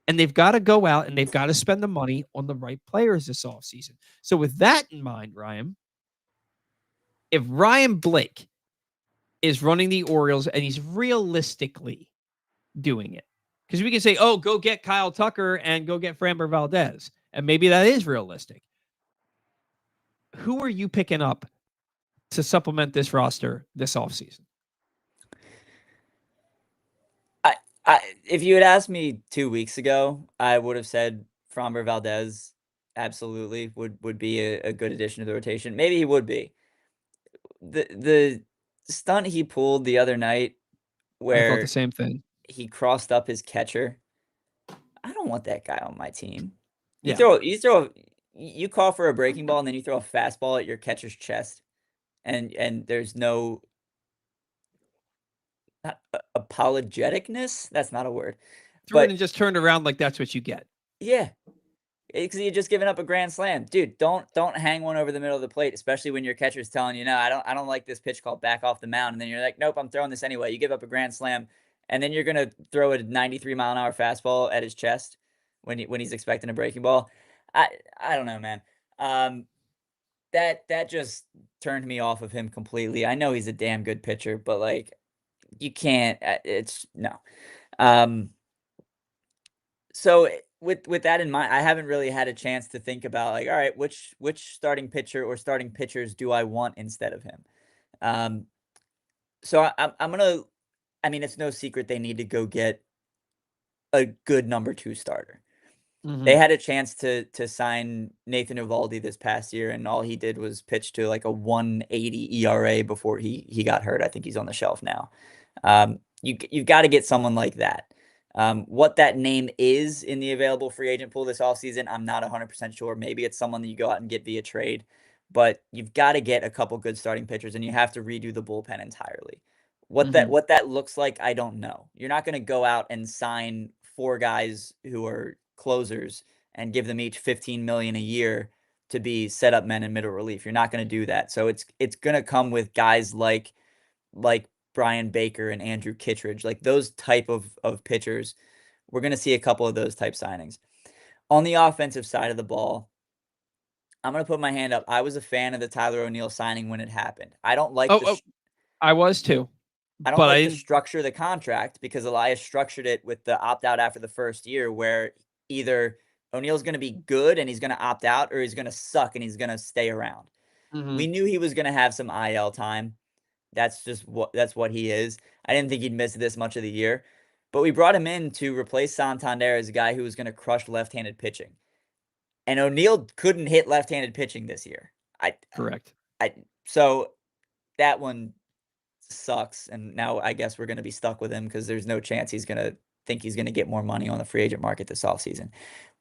and they've got to go out and they've got to spend the money on the right players this offseason. So, with that in mind, Ryan, if Ryan Blake is running the Orioles and he's realistically doing it, because we can say, oh, go get Kyle Tucker and go get Framber Valdez, and maybe that is realistic. Who are you picking up to supplement this roster this offseason? If you had asked me 2 weeks ago, I would have said Framber Valdez absolutely would be a good addition to the rotation. Maybe he would be. The stunt he pulled the other night I thought the where same thing. he crossed up his catcher, I don't want that guy on my team. Yeah. You call for a breaking ball and then you throw a fastball at your catcher's chest, and there's no not apologeticness? That's not a word. Threw it But and just turned around like that's what you get. yeah, because you're just giving up a grand slam. Dude, don't hang one over the middle of the plate, especially when your catcher's telling you, "No, I don't like this pitch called back off the mound." And then you're like, "Nope, I'm throwing this anyway." You give up a grand slam, and then you're gonna throw a 93-mile-an-hour fastball at his chest when he's expecting a breaking ball. I don't know, man. Um, that just turned me off of him completely. I know he's a damn good pitcher, but like you can't. It's no. Um, so with that in mind, I haven't really had a chance to think about like, all right, which starting pitcher or starting pitchers do I want instead of him? Um, so I'm gonna. I mean, it's no secret they need to go get a good number two starter. They Mm-hmm. had a chance to sign Nathan Eovaldi this past year, and all he did was pitch to like a 1.80 ERA before he got hurt. I think he's on the shelf now. You've got to get someone like that. What that name is in the available free agent pool this offseason, I'm not 100% sure. Maybe it's someone that you go out and get via trade, but you've got to get a couple good starting pitchers, and you have to redo the bullpen entirely. Mm-hmm. What that looks like, I don't know. You're not going to go out and sign four guys who are closers and give them each 15 million a year to be setup men in middle relief. You're not going to do that. So it's going to come with guys like Brian Baker and Andrew Kittredge, like those type of pitchers. We're going to see a couple of those type signings. On the offensive side of the ball, I'm going to put my hand up. I was a fan of the Tyler O'Neill signing when it happened. Oh, I was too, I don't but I like the didn't. structure of the contract because Elias structured it with the opt out after the first year, where either O'Neill's going to be good and he's going to opt out, or he's going to suck and he's going to stay around. Mm-hmm. We knew he was going to have some IL time. That's what he is. I didn't think he'd miss this much of the year, but we brought him in to replace Santander as a guy who was going to crush left-handed pitching. And O'Neill couldn't hit left-handed pitching this year. I, Correct. I so that one sucks. And now I guess we're going to be stuck with him because there's no chance he's going to think he's going to get more money on the free agent market this offseason.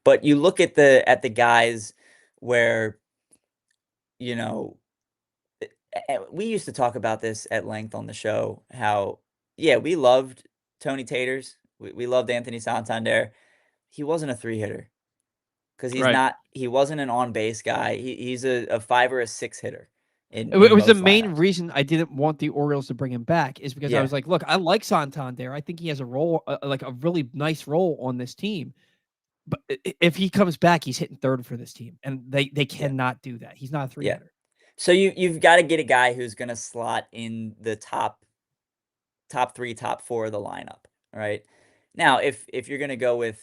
But you look at the guys where, you know, we used to talk about this at length on the show, how, yeah, we loved Tony Taters. We loved Anthony Santander. He wasn't a three hitter because Right. he wasn't an on base guy. He's a five or a six hitter It in was the most main lineups. reason I didn't want the Orioles to bring him back is because I Yeah. was like, look, I like Santander. I think he has a role, like a really nice role on this team. But if he comes back, he's hitting third for this team, and they Yeah. cannot do that. He's not a three Yeah. hitter. So you've got to get a guy who's going to slot in the top three, top four of the lineup, right? Now, if you're going to go with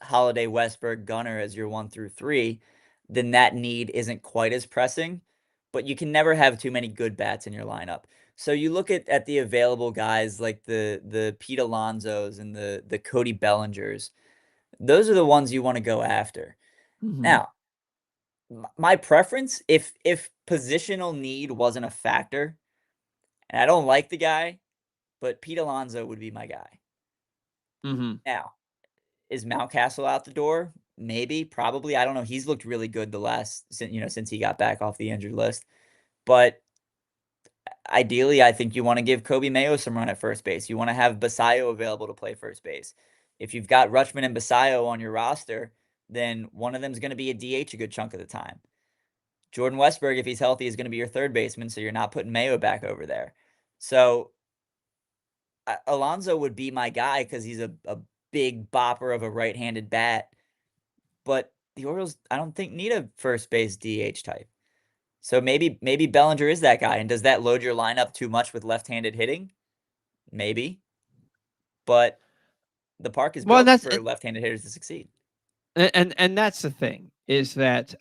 Holiday, Westberg, Gunnar as your 1 through 3, then that need isn't quite as pressing. But you can never have too many good bats in your lineup. So you look at the available guys like the Pete Alonsos and the Cody Bellingers. Those are the ones you want to go after. Mm-hmm. Now, my preference, if positional need wasn't a factor, and I don't like the guy, but Pete Alonso would be my guy. Mm-hmm. Now, is Mountcastle out the door? Maybe, probably. I don't know. He's looked really good since he got back off the injured list. But ideally, I think you want to give Kobe Mayo some run at first base. You want to have Basallo available to play first base. If you've got Rutschman and Basallo on your roster, then one of them is going to be a DH a good chunk of the time. Jordan Westberg, if he's healthy, is going to be your third baseman, so you're not putting Mayo back over there. So Alonso would be my guy because he's a big bopper of a right-handed bat. But the Orioles, I don't think, need a first base DH type. So maybe Bellinger is that guy, and does that load your lineup too much with left-handed hitting? Maybe, but the park is Well, and built that's for left-handed hitters to succeed. and that's the thing is that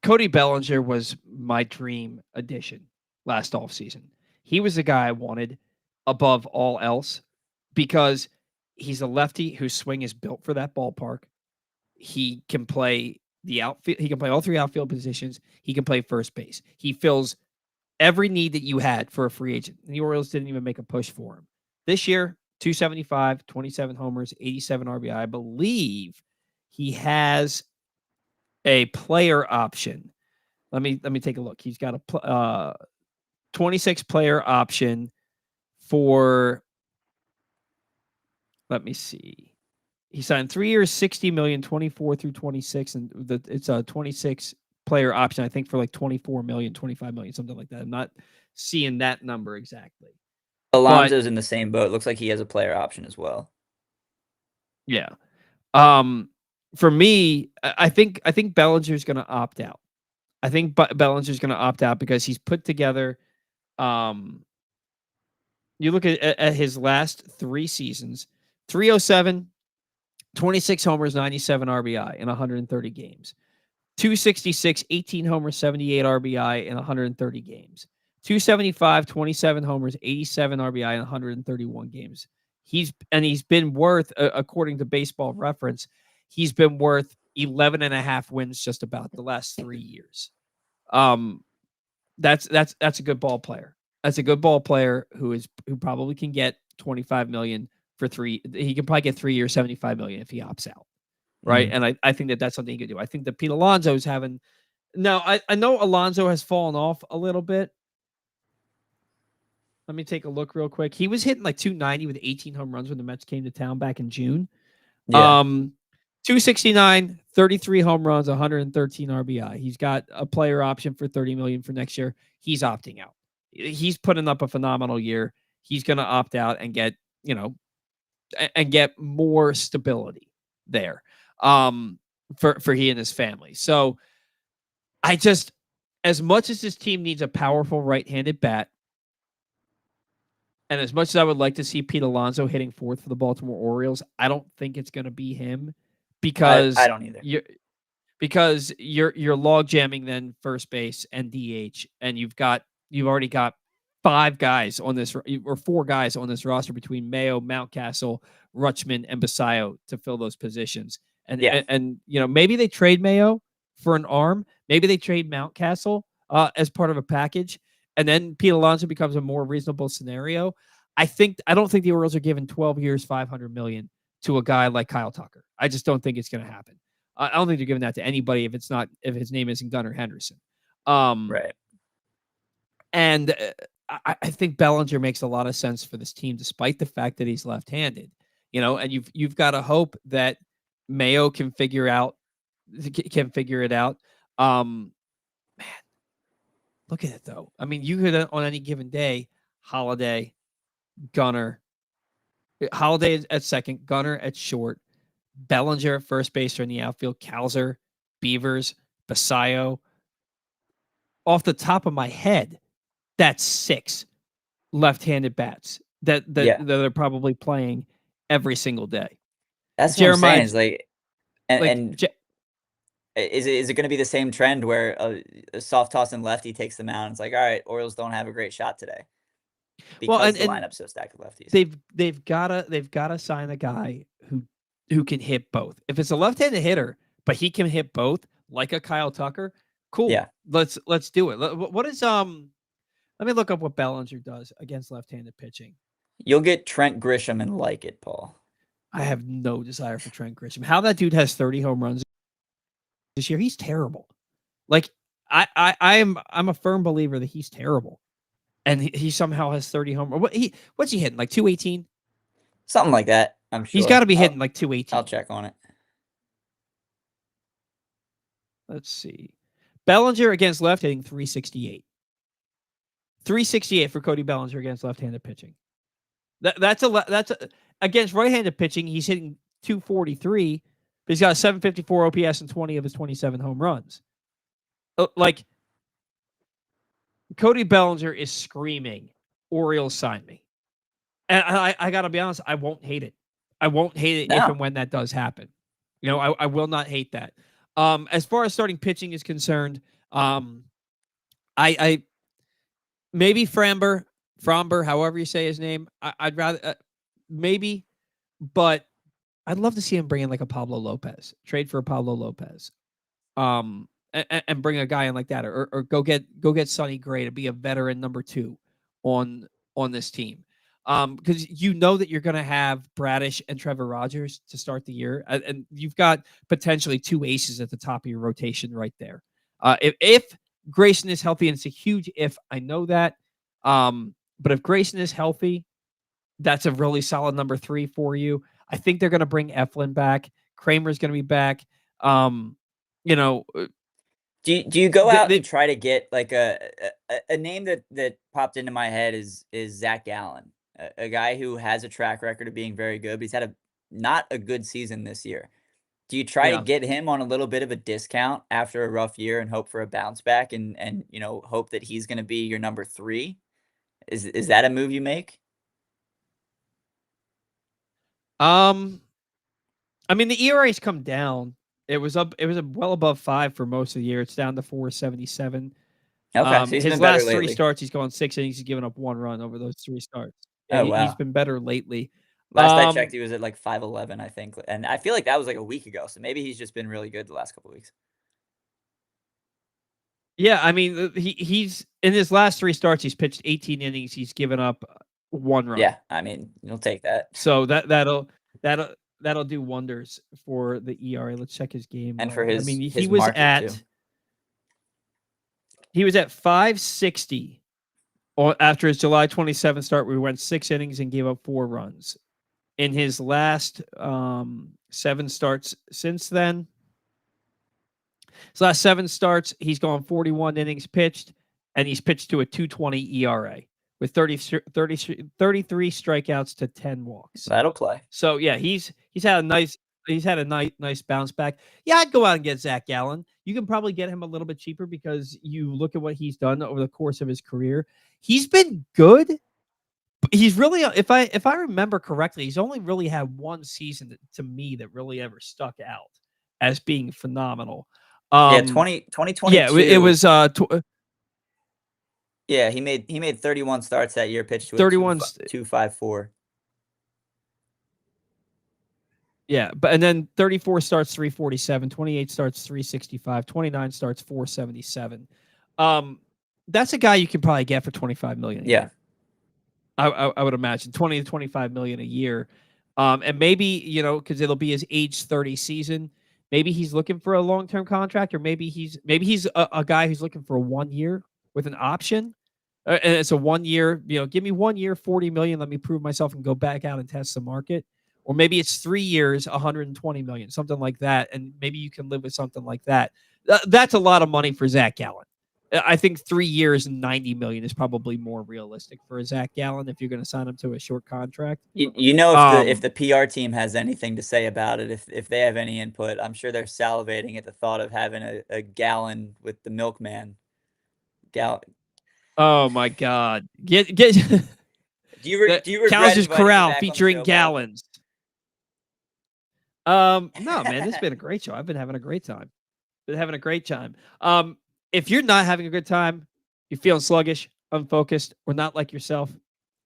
Cody Bellinger was my dream addition last offseason. He was the guy I wanted above all else because he's a lefty whose swing is built for that ballpark. He can play the outfield. He can play all three outfield positions. He can play first base. He fills every need that you had for a free agent. The Orioles didn't even make a push for him. This year, 275, 27 homers, 87 RBI. I believe he has a player option. Let me take a look. He's got a 26 player option for, let me see. He signed 3 years, 60 million, 24 through 26, and it's a 26 player option, I think, for like 24 million, 25 million, something like that. I'm not seeing that number exactly. But Alonso's in the same boat. Looks like he has a player option as well. yeah. For me, I think Bellinger's going to opt out. I think Bellinger's going to opt out because he's put together. You look at his last 3 seasons: 307, 26 homers, 97 RBI in 130 games. 266, 18 homers, 78 RBI in 130 games. 275, 27 homers, 87 RBI in 131 games. He's been worth, according to Baseball Reference, he's been worth 11 and a half wins just about the last 3 years. That's a good ball player. That's a good ball player who probably can get 25 million for 3. He can probably get 3 years, 75 million if he opts out. Right. Mm-hmm. And I think that's something he could do. I think that Pete Alonso's having, now I know Alonso has fallen off a little bit. Let me take a look real quick. He was hitting like 290 with 18 home runs when the Mets came to town back in June. Yeah. 269, 33 home runs, 113 RBI. He's got a player option for 30 million for next year. He's opting out. He's putting up a phenomenal year. He's going to opt out and get, and get more stability there. For he and his family. So I just, as much as this team needs a powerful right-handed bat, and as much as I would like to see Pete Alonso hitting fourth for the Baltimore Orioles, I don't think it's going to be him because I don't either. You're log jamming then first base and DH, and you've already got 5 guys on this, or 4 guys on this roster between Mayo, Mountcastle, Rutschman, and Basallo to fill those positions. And Yeah. and maybe they trade Mayo for an arm. Maybe they trade Mountcastle as part of a package, and then Pete Alonso becomes a more reasonable scenario. I don't think the Orioles are giving 12 years, 500 million to a guy like Kyle Tucker. I just don't think it's going to happen. I don't think they're giving that to anybody if his name isn't Gunnar Henderson. Right. And I think Bellinger makes a lot of sense for this team, despite the fact that he's left-handed. And you've got to hope that Mayo can figure it out. Man, look at it though. I mean, you could on any given day, Holiday at second, Gunnar at short, Bellinger at first base or in the outfield, Kalzer, Beavers, Basallo. Off the top of my head, that's 6 left-handed bats that they're probably playing every single day. That's what I'm saying. Jeremiah, Is like, like and is it going to be the same trend where a soft toss and lefty takes them out? And it's like, all right, Orioles don't have a great shot today because the and lineup's so stacked with lefties. they've gotta sign a guy who can hit both. If it's a left-handed hitter, but he can hit both, like a Kyle Tucker, cool. Yeah. Let's do it. What is Let me look up what Bellinger does against left-handed pitching. You'll get Trent Grisham and like it, Paul. I have no desire for Trent Grisham. How that dude has 30 home runs this year, he's terrible. Like I'm a firm believer that he's terrible, and he somehow has 30 home. What's he hitting, like 218? Something like that. I'm sure He's got to be hitting like 218. I'll check on it. Let's see. Bellinger against left hitting 368. 368 for Cody Bellinger against left-handed pitching. That's against right-handed pitching. He's hitting 243, but he's got a 754 OPS and 20 of his 27 home runs. like Cody Bellinger is screaming, Orioles sign me. And I gotta be honest, I won't hate it. I won't hate it if No. and when that does happen. I will not hate that. As far as starting pitching is concerned, I maybe Framber, however you say his name. I'd rather maybe, but I'd love to see him bring in like a Pablo Lopez, trade for a Pablo Lopez, and bring a guy in like that, or go get Sonny Gray to be a veteran number two on on this team. Because that you're going to have Bradish and Trevor Rogers to start the year, and you've got potentially two aces at the top of your rotation right there. If Grayson is healthy, and it's a huge if, I know that. But if Grayson is healthy, that's a really solid number three for you. I think they're going to bring Eflin back. Kremer's going to be back. Um, you know, Do you go out and they try to get like a name that popped into my head is Zach Gallen, a guy who has a track record of being very good, but he's had a not a good season this year. Do you try to yeah. get him on a little bit of a discount after a rough year and hope for a bounce back and hope that he's going to be your number 3? Is that a move you make? Um, I mean, the ERA's come down. It was up. It was well above 5 for most of the year. It's down to 4.77. Okay, so he's His been better last three lately. starts, he's gone 6 innings. He's given up 1 run over those 3 starts. Yeah, Oh he's wow. been better lately. Last I checked, Um, he was at like 5'11", I think, and I feel like that was like a week ago. So maybe he's just been really good the last couple of weeks. yeah, I mean, he's in his last 3 starts, he's pitched 18 innings. He's given up 1 run. Yeah, I mean, you'll take that. So that'll do wonders for the ERA. Let's check his game And for log. I mean, his market too. he was at 560 after his July 27th start. We went 6 innings and gave up 4 runs. In his last 7 starts since then, his last 7 starts, he's gone 41 innings pitched, and he's pitched to a 2.20 ERA with 33 strikeouts to 10 walks. That'll play. So yeah, he's had a nice bounce back. Yeah, I'd go out and get Zach Gallen. You can probably get him a little bit cheaper because you look at what he's done over the course of his career. He's been good. But he's really, if I remember correctly, he's only really had one season to me that really ever stuck out as being phenomenal. Yeah, Um, yeah, it 2022. was Yeah, he made 31 starts that year, pitched to a 31. 2.54. Yeah, but and then 34 starts 347, 28 starts 365, 29 starts 477. That's a guy you can probably get for 25 million a Yeah. year. I would imagine 20 to 25 million a year. And maybe, because it'll be his age 30 season, maybe he's looking for a long-term contract, or maybe he's a guy who's looking for a 1 year with an option. And it's a 1 year, give me 1 year, 40 million. Let me prove myself and go back out and test the market. Or maybe it's 3 years, 120 million, something like that. And maybe you can live with something like that. That's a lot of money for Zach Gallen. I think 3 years and 90 million is probably more realistic for a Zach Gallen if you're going to sign him to a short contract. If the PR team has anything to say about it, if they have any input, I'm sure they're salivating at the thought of having a Gallon with the milkman. Oh my God! Get the Do you regret Cal's inviting me Corral back on the featuring show, Bob? gallons. No, man, this has been a great show. I've been having a great time. If you're not having a good time, you're feeling sluggish, unfocused, or not like yourself,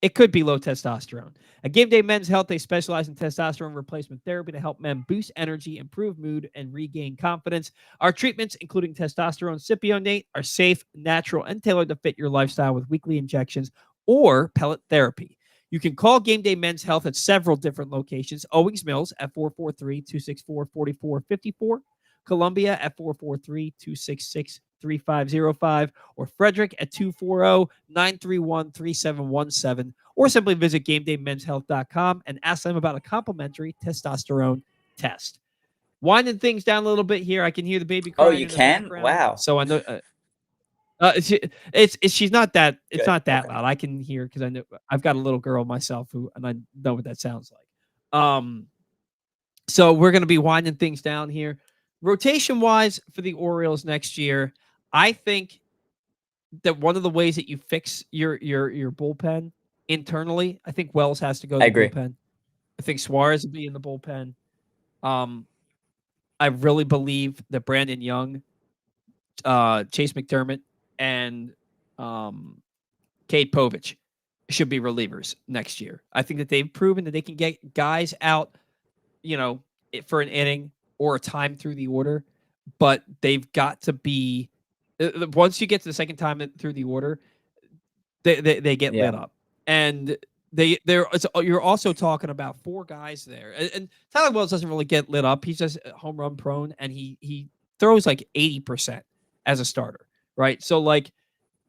it could be low testosterone. At Game Day Men's Health, they specialize in testosterone replacement therapy to help men boost energy, improve mood, and regain confidence. Our treatments, including testosterone cypionate, are safe, natural, and tailored to fit your lifestyle with weekly injections or pellet therapy. You can call Game Day Men's Health at several different locations. Owings Mills at 443-264-4454, Columbia at 443-266-3505, or Frederick at 240-931-3717, or simply visit GameDayMen'sHealth.com and ask them about a complimentary testosterone test. Winding things down a little bit here. I can hear the baby Oh, crying you in the can? background, Wow. so I know she's not that. It's Good. not that Okay. loud. I can hear because I know I've got a little girl myself and I know what that sounds like. So we're going to be winding things down here. Rotation wise for the Orioles next year, I think that one of the ways that you fix your bullpen internally, I think Wells has to go I to the agree. bullpen. I think Suarez will be in the bullpen. Um, I really believe that Brandon Young, Chase McDermott, and um, Cade Povich should be relievers next year. I think that they've proven that they can get guys out, you know, for an inning or a time through the order, but they've got to be once you get to the second time through the order, they get Yeah. lit up, and you're also talking about four guys there, and Tyler Wells doesn't really get lit up. He's just home run prone, and he throws like 80% as a starter, right? So like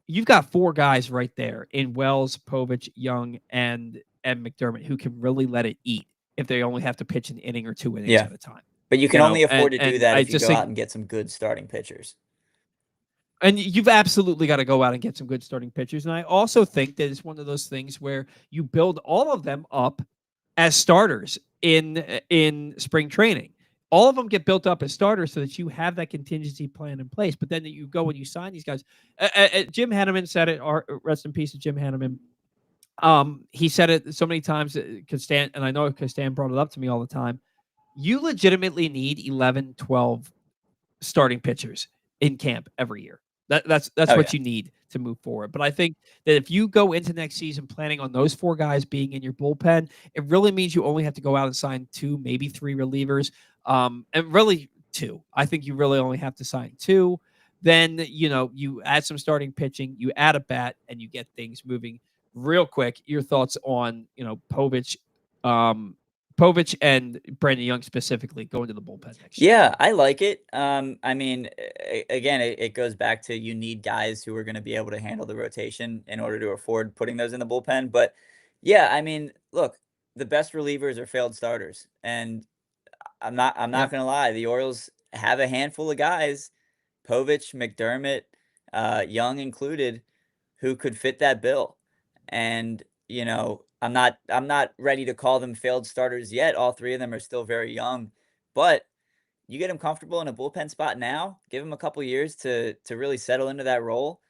you've got four guys right there in Wells, Povich, Young, and McDermott who can really let it eat if they only have to pitch an inning or 2 innings Yeah. at a time. But you You can know, only and afford to do and that I if you just go out think and get some good starting pitchers. and you've absolutely got to go out and get some good starting pitchers. And I also think that it's one of those things where you build all of them up as starters in spring training. All of them get built up as starters so that you have that contingency plan in place. But then that you go and you sign these guys. Jim Hanneman said it. Rest in peace to Jim Hanneman. He said it so many times. Castan, and I know Castan brought it up to me all the time. You legitimately need 11, 12 starting pitchers in camp every year. That's Oh what yeah. you need to move forward. But I think that if you go into next season planning on those four guys being in your bullpen, it really means you only have to go out and sign two, maybe three relievers, and really two. I think you really only have to sign two. Then you add some starting pitching, you add a bat, and you get things moving real quick. Your thoughts on Povich, Povich and Brandon Young specifically going to the bullpen next year? Yeah, I like it. I mean, again, it goes back to you need guys who are going to be able to handle the rotation in order to afford putting those in the bullpen. But yeah, I mean, look, the best relievers are failed starters, and I'm not Yep. gonna lie, the Orioles have a handful of guys, Povich, McDermott, Young included, who could fit that bill. And, I'm not ready to call them failed starters yet. All three of them are still very young. But you get them comfortable in a bullpen spot now, give them a couple years to really settle into that role.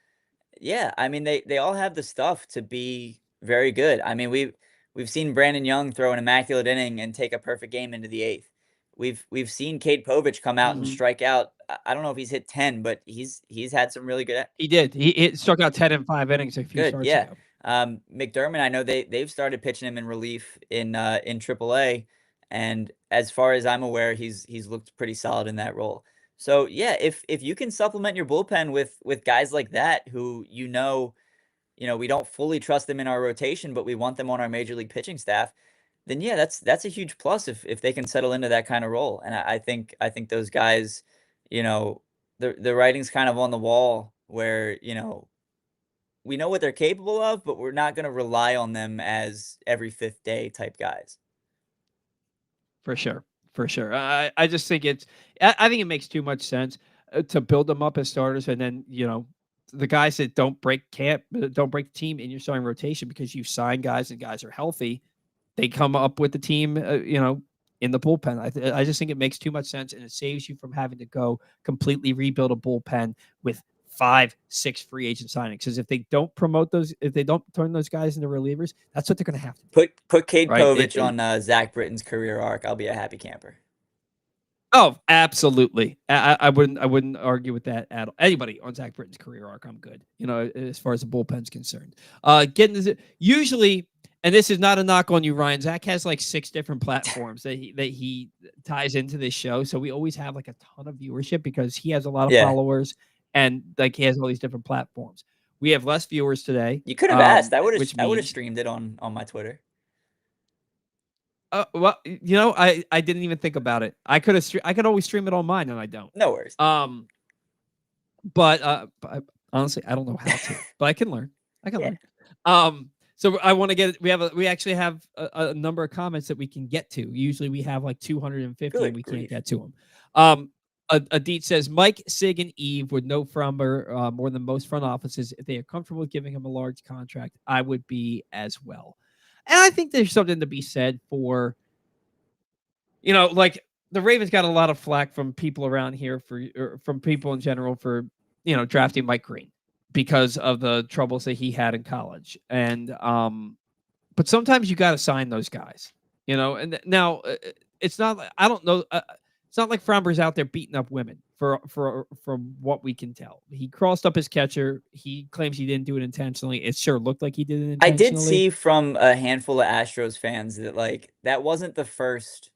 Yeah, I mean, they all have the stuff to be very good. I mean, we've seen Brandon Young throw an immaculate inning and take a perfect game into the 8th. We've seen Cade Povich come out and Mhm. strike out. I don't know if he's hit 10, but he's had some really good He did. He struck out 10 in 5 innings a few good, starts yeah. ago. McDermott, I know they've started pitching him in relief in AAA, and as far as I'm aware, he's looked pretty solid in that role. So yeah, if you can supplement your bullpen with guys like that who we don't fully trust them in our rotation, but we want them on our major league pitching staff, then yeah, that's a huge plus if they can settle into that kind of role. And I think those guys, you know, the writing's kind of on the wall where, we know what they're capable of, but we're not gonna rely on them as every fifth day type guys. For sure. For sure. I just think I think it makes too much sense to build them up as starters and then, the guys that don't break camp, don't break the team in your starting rotation because you sign guys and guys are healthy, they come up with the team, in the bullpen. I just think it makes too much sense and it saves you from having to go completely rebuild a bullpen with 5, 6 free agent signings. Because if they don't turn those guys into relievers, that's what they're going to have to do, Put Cade right? Povich on, Zach Britton's career arc, I'll be a happy camper. Oh, absolutely. I wouldn't argue with that at all. Anybody on Zach Britton's career arc, I'm good. As far as the bullpen's concerned. Getting this usually, and this is not a knock on you, Ryan. Zach has like 6 different platforms that he ties into this show, so we always have like a ton of viewership because he has a lot of Yeah. followers and like he has all these different platforms. We have less viewers today, You could have asked. which I would've means streamed it on my Twitter. well, I didn't even think about it. I could always stream it on mine, and I don't. No worries. Um, but honestly, I don't know how to, but I can learn. I can Yeah. learn. So I want to get. We actually have a number of comments that we can get to. Usually we have like 250, and Good we can't grief. get to them. Adit says Mike, Sig, and Eve would know Fromber more than most front offices. If they are comfortable with giving him a large contract, I would be as well. And I think there's something to be said for, like the Ravens got a lot of flack from people around here from people in general for drafting Mike Green because of the troubles that he had in college. And but sometimes you got to sign those guys, And now it's not like I don't know. It's not like Framber's out there beating up women from what we can tell. He crossed up his catcher. He claims he didn't do it intentionally. It sure looked like he did it I did intentionally. see from a handful of Astros fans that like that wasn't the first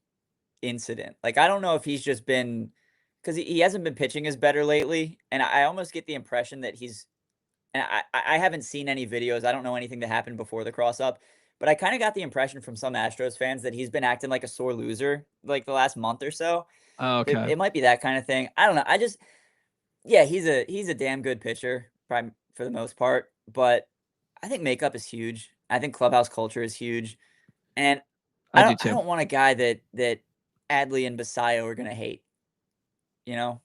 incident. Like I don't know if he's just been because he hasn't been pitching as better lately, and I almost get the impression that he's. And I haven't seen any videos. I don't know anything that happened before the cross up, but I kind of got the impression from some Astros fans that he's been acting like a sore loser like the last month or so. Oh, It, okay. it might be that kind of thing. I don't know. Yeah, he's a damn good pitcher, probably for the most part. But I think makeup is huge. I think clubhouse culture is huge, and I do I too. don't want a guy that Adley and Basallo are gonna hate. You know?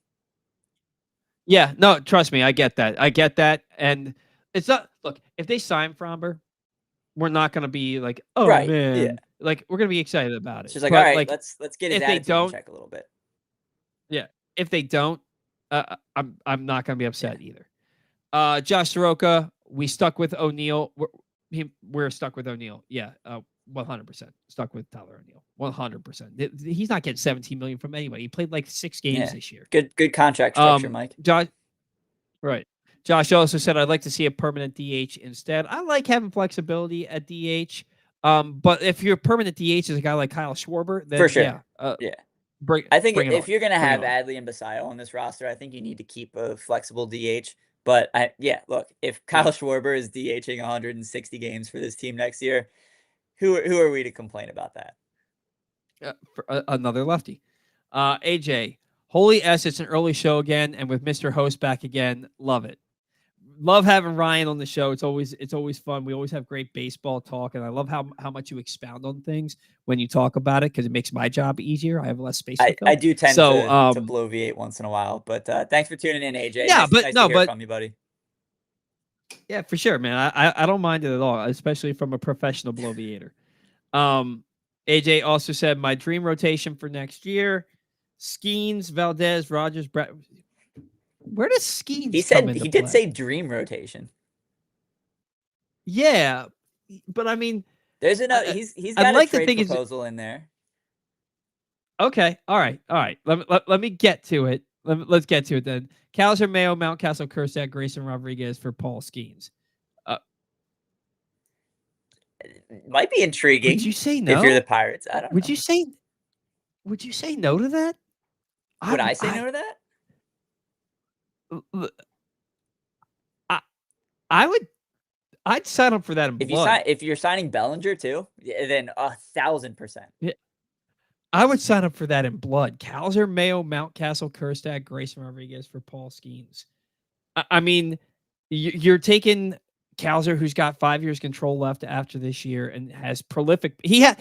Yeah, no, trust me, I get that, and it's not. Look, if they sign Framber, we're not gonna be like, "Oh, Right. Yeah. man." Like, we're gonna be excited about It's it, just like, all but, right, like, let's get his if they attitude in don't check a little bit. yeah, if they don't, I'm not gonna be Yeah. upset either. Josh Soroka, we stuck with O'Neill. We're stuck with O'Neill. Yeah, 100% stuck with Tyler O'Neill. 100%. He's not getting 17 million from anybody. He played like 6 games Yeah. this year. Good contract structure, Mike. Josh, right. Josh also said, I'd like to see a permanent DH instead. I like having flexibility at DH. But if your permanent DH is a guy like Kyle Schwarber, For then sure. Yeah. bring I think bring it if on. you're gonna Bring it have on. Adley and Basallo on this roster, I think you need to keep a flexible DH. But yeah, look, if Yeah. Kyle Schwarber is DHing 160 games for this team next year, who are we to complain about that? For another lefty. AJ, holy S, it's an early show again, and with Mr. Host back again, love it. Love having Ryan on the show. It's always fun. We always have great baseball talk, and I love how much you expound on things when you talk about it because it makes my job easier. I have less space to I fill. do tend So, to bloviate once in a while, but thanks for tuning in, AJ. yeah, but Nice to no, hear but from you, buddy. yeah, for sure, man. I don't mind it at all, especially from a professional bloviator. AJ also said my dream rotation for next year: Skeens, Valdez, Rogers, Brett. Where does Skeens come into He did play? say dream rotation. Yeah, but I mean, There's another. I, He's I'd got a like to trade think is proposal in there. okay. All right. Let me get to it. Let's get to it then. Calzer, Mayo, Mountcastle, Kjerstad, Grayson Rodriguez for Paul Skeens. Might be Would you intriguing say if you're the no? Pirates. I don't Would know. you say? Would you say no to that? Would I say no to that? I, I would. I'd sign up for that in blood. If you're signing Bellinger too, then 1,000%. Yeah, I would sign up for that in blood. Calzer, Mayo, Mountcastle, Kjerstad, Grayson Rodriguez for Paul Skeens. I mean, you're taking Calzer, who's got 5 years control left after this year and has prolific. He has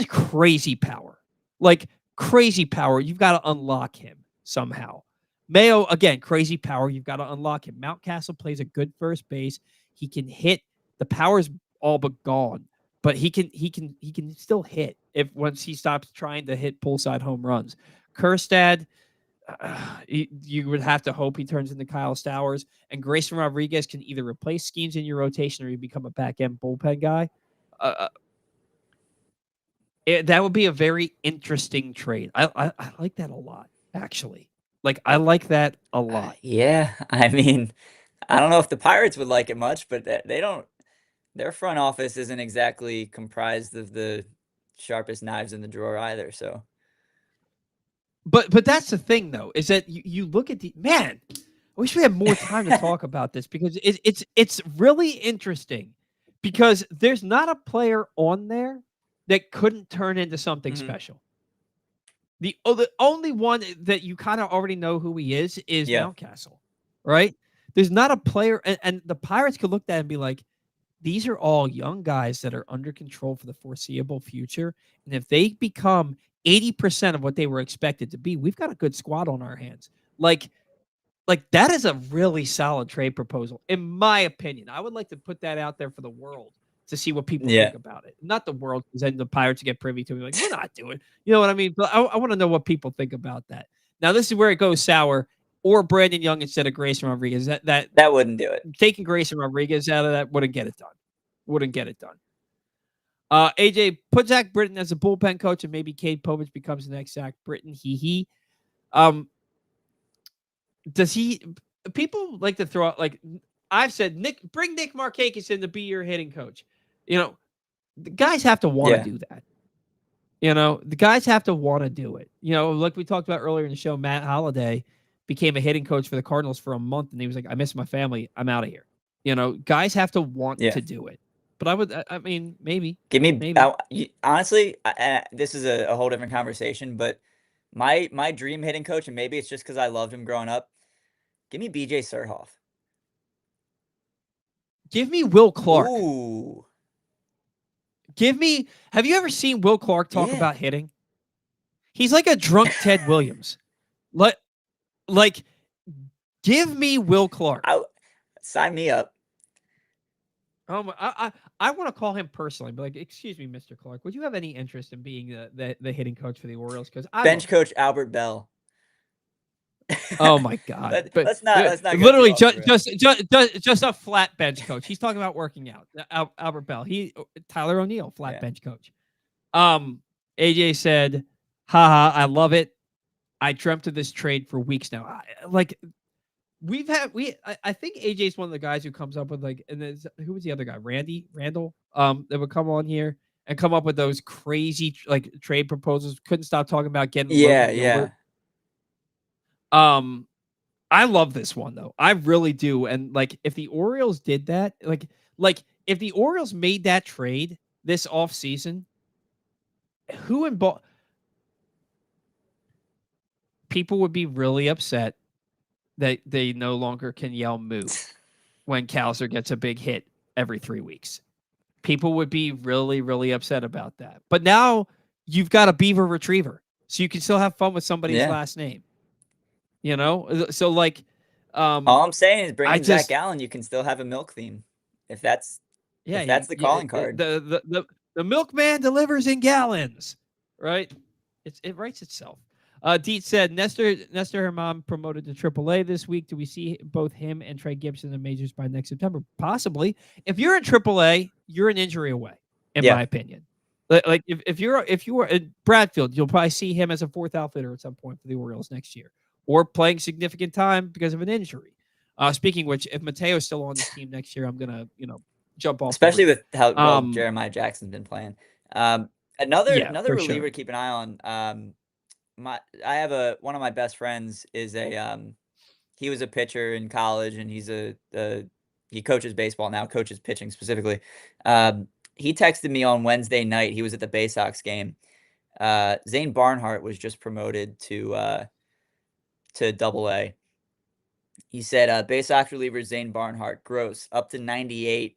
crazy power, like crazy power. You've got to unlock him somehow. Mayo, again, crazy power. You've got to unlock him. Mountcastle plays a good first base. He can hit. The power's all but gone, but he can still hit if once he stops trying to hit pull side home runs. Kjerstad, you would have to hope he turns into Kyle Stowers, and Grayson Rodriguez can either replace Skeens in your rotation or you become a back end bullpen guy. That would be a very interesting trade. I like that a lot, actually. Like I like that a lot. Yeah, I mean, I don't know if the Pirates would like it much, but they don't. Their front office isn't exactly comprised of the sharpest knives in the drawer either. So, but that's the thing though, is that you look at the man. I wish we had more time to talk about this because it's really interesting because there's not a player on there that couldn't turn into something Mhm. special. The only one that you kind of already know who he is Yeah. Mountcastle, right? There's not a player, and the Pirates could look at that and be like, these are all young guys that are under control for the foreseeable future. And if they become 80% of what they were expected to be, we've got a good squad on our hands. Like that is a really solid trade proposal, in my opinion. I would like to put that out there for the world to see what people Yeah. think about it. Not the world, because then the Pirates get privy to it. Like, we're not doing, you know what I mean? But I want to know what people think about that. Now, this is where it goes sour. or Brandon Young instead of Grayson Rodriguez. That wouldn't do it. Taking Grayson Rodriguez out of that wouldn't get it done. Wouldn't get it done. AJ, put Zach Britton as a bullpen coach, and maybe Cade Povich becomes the next Zach Britton. Does he? People like to throw out, like I've said, bring Nick Markakis in to be your hitting coach. The guys have to want to do that. The guys have to want to do it. Like we talked about earlier in the show, Matt Holliday became a hitting coach for the Cardinals for a month, and he was like, "I miss my family. I'm out of here." Guys have to want to do it. But I mean, maybe. Give me, maybe. honestly, this is a whole different conversation, but my dream hitting coach, and maybe it's just because I loved him growing up, give me BJ Surhoff. Give me Will Clark. Ooh. Have you ever seen Will Clark talk about hitting? He's like a drunk Ted Williams. Like, give me Will Clark. Sign me up. I want to call him personally, but like, excuse me, Mr. Clark, would you have any interest in being the hitting coach for the Orioles? Because bench coach Albert Bell. Oh my God! Let's not literally just a flat bench coach. He's talking about working out. Albert Bell. Tyler O'Neill, flat bench coach. AJ said, "Haha, I love it. I dreamt of this trade for weeks now." I think AJ's one of the guys who comes up with and who was the other guy? Randall. That would come on here and come up with those crazy trade proposals. Couldn't stop talking about getting Logan Gilbert. I love this one though. I really do. And if the Orioles did that, if the Orioles made that trade this offseason, people would be really upset that they no longer can yell moo when Calzer gets a big hit every 3 weeks. People would be really, really upset about that. But now you've got a Beaver retriever, so you can still have fun with somebody's last name. So all I'm saying is bring in Zach Allen. You can still have a milk theme if that's the calling card. The milkman delivers in gallons, right? It writes itself. Deet said Nestor Herman promoted to AAA this week. Do we see both him and Trey Gibson in the majors by next September? Possibly. If you're in AAA, you're an injury away, in my opinion. If you are in Bradfield, you'll probably see him as a fourth outfielder at some point for the Orioles next year, or playing significant time because of an injury. Speaking of which, if Mateo's still on this team next year, I'm gonna jump off. Especially with how well Jeremiah Jackson's been playing. Another reliever to keep an eye on. I have one of my best friends is he was a pitcher in college, and he coaches baseball now, coaches pitching specifically. He texted me on Wednesday night. He was at the Bay Sox game. Zane Barnhart was just promoted to Double-A. He said Bay Sox reliever Zane Barnhart, gross, up to 98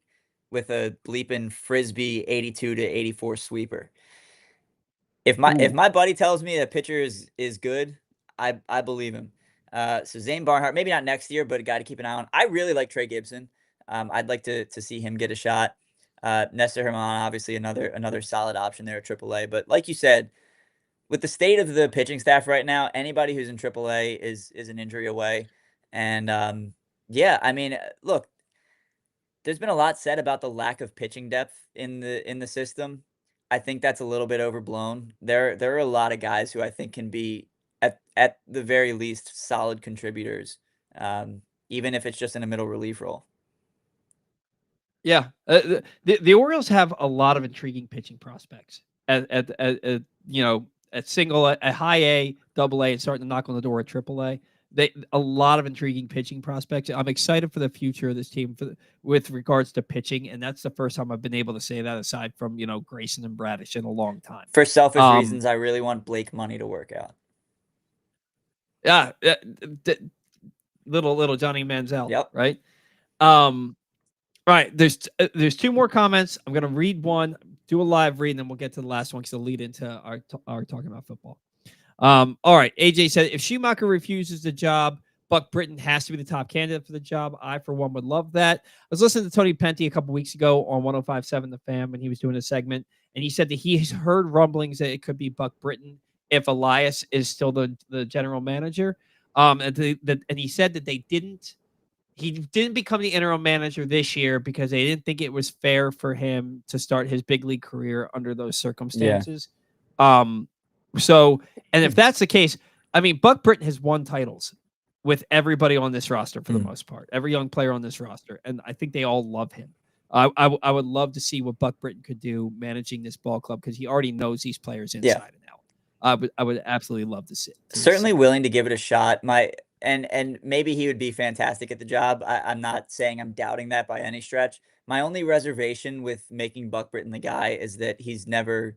with a bleeping frisbee 82 to 84 sweeper. If my buddy tells me a pitcher is good, I believe him. So Zane Barnhart, maybe not next year, but a guy to keep an eye on. I really like Trey Gibson. I'd like to see him get a shot. Nestor Herman, obviously another solid option there at AAA. But like you said, with the state of the pitching staff right now, anybody who's in AAA is an injury away. And I mean, look, there's been a lot said about the lack of pitching depth in the system. I think that's a little bit overblown. There are a lot of guys who I think can be at the very least solid contributors, even if it's just in a middle relief role. Yeah, the Orioles have a lot of intriguing pitching prospects at single, at high A, Double A, and starting to knock on the door at AAA. A lot of intriguing pitching prospects. I'm excited for the future of this team with regards to pitching, and that's the first time I've been able to say that aside from Grayson and Bradish in a long time. For selfish reasons, I really want Blake Money to work out. Yeah, little Johnny Manziel. Yep. Right. All right. There's two more comments. I'm gonna read one, do a live read, and then we'll get to the last one because it'll lead into our talking about football. All right. AJ said, if Schumacher refuses the job, Buck Britton has to be the top candidate for the job. I, for one, would love that. I was listening to Tony Penty a couple weeks ago on 105.7 The Fan when he was doing a segment, and he said that he has heard rumblings that it could be Buck Britton if Elias is still the general manager. And he said that he didn't become the interim manager this year because they didn't think it was fair for him to start his big league career under those Yeah. circumstances. Um, so, and if that's the case, I mean, Buck Britton has won titles with everybody on this roster for the most part, every young player on this roster, and I think they all love him. I would love to see what Buck Britton could do managing this ball club because he already knows these players Yeah. inside and out. I would absolutely love to see. Certainly willing to give it a shot. And maybe he would be fantastic at the job. I'm not saying I'm doubting that by any stretch. My only reservation with making Buck Britton the guy is that he's never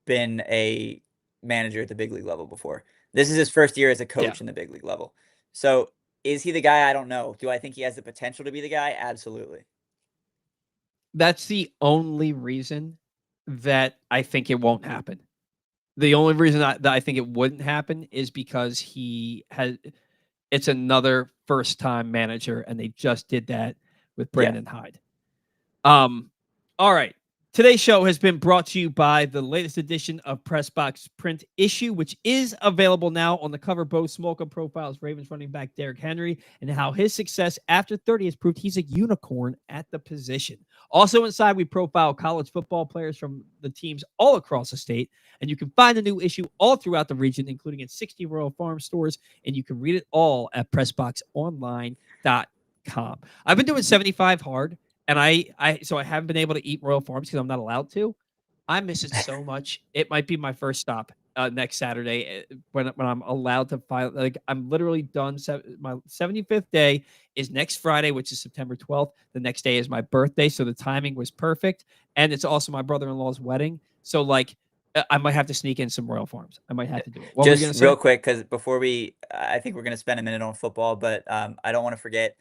been a manager at the big league level before. This is his first year as a Yeah, coach in the big league level. So is he the guy? I don't know. Do I think he has the potential to be the guy? Absolutely. that's the only reason that I think it won't happen. The only reason that I think it wouldn't happen is because it's another first time manager, and they just did that with Yeah. Brandon Hyde. All right. Today's show has been brought to you by the latest edition of Pressbox Print Issue, which is available now. On the cover, Bo Smolka profiles Ravens running back Derrick Henry and how his success after 30 has proved he's a unicorn at the position. Also inside, we profile college football players from the teams all across the state, and you can find the new issue all throughout the region, including in 60 Royal Farm stores, and you can read it all at PressBoxOnline.com. I've been doing 75 hard. And I haven't been able to eat Royal Farms because I'm not allowed to. I miss it so much. It might be my first stop next Saturday when I'm allowed to file. Like I'm literally done. My 75th day is next Friday, which is September 12th. The next day is my birthday, so the timing was perfect, and it's also my brother-in-law's wedding. So like, I might have to sneak in some Royal Farms. I might have to do it. What were you Just gonna real say? quick, because I think we're gonna spend a minute on football, but I don't want to forget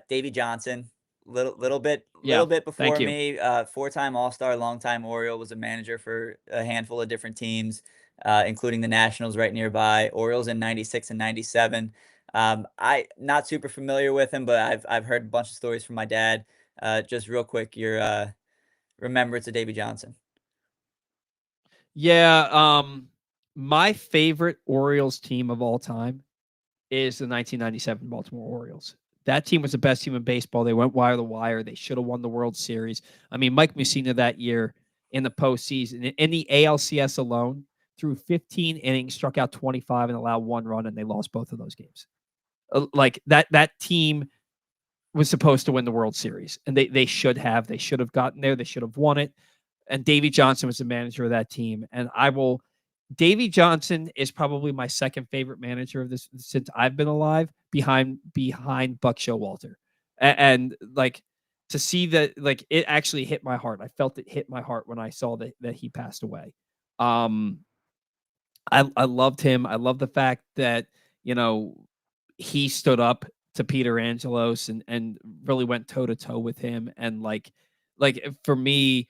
Davy Johnson. Yeah. Little bit Thank before you. me, four-time All-Star, longtime Oriole, was a manager for a handful of different teams, including the Nationals right nearby, Orioles in '96 and '97. I not super familiar with him, but I've heard a bunch of stories from my dad. Just real quick, your remembrance of Davy Johnson. Yeah. My favorite Orioles team of all time is the 1997 Baltimore Orioles. That team was the best team in baseball. They went wire to wire. They should have won the World Series. I mean, Mike Mussina that year in the postseason, in the ALCS alone, threw 15 innings, struck out 25, and allowed one run, and they lost both of those games. Like that team was supposed to win the World Series, and they should have. They should have gotten there. They should have won it. And Davey Johnson was the manager of that team. And Davey Johnson is probably my second favorite manager of this since I've been alive, behind Buck Showalter. And like to see that, like it actually hit my heart. I felt it hit my heart when I saw that he passed away. Um, I loved him. I love the fact that you know he stood up to Peter Angelos and really went toe to toe with him. And for me,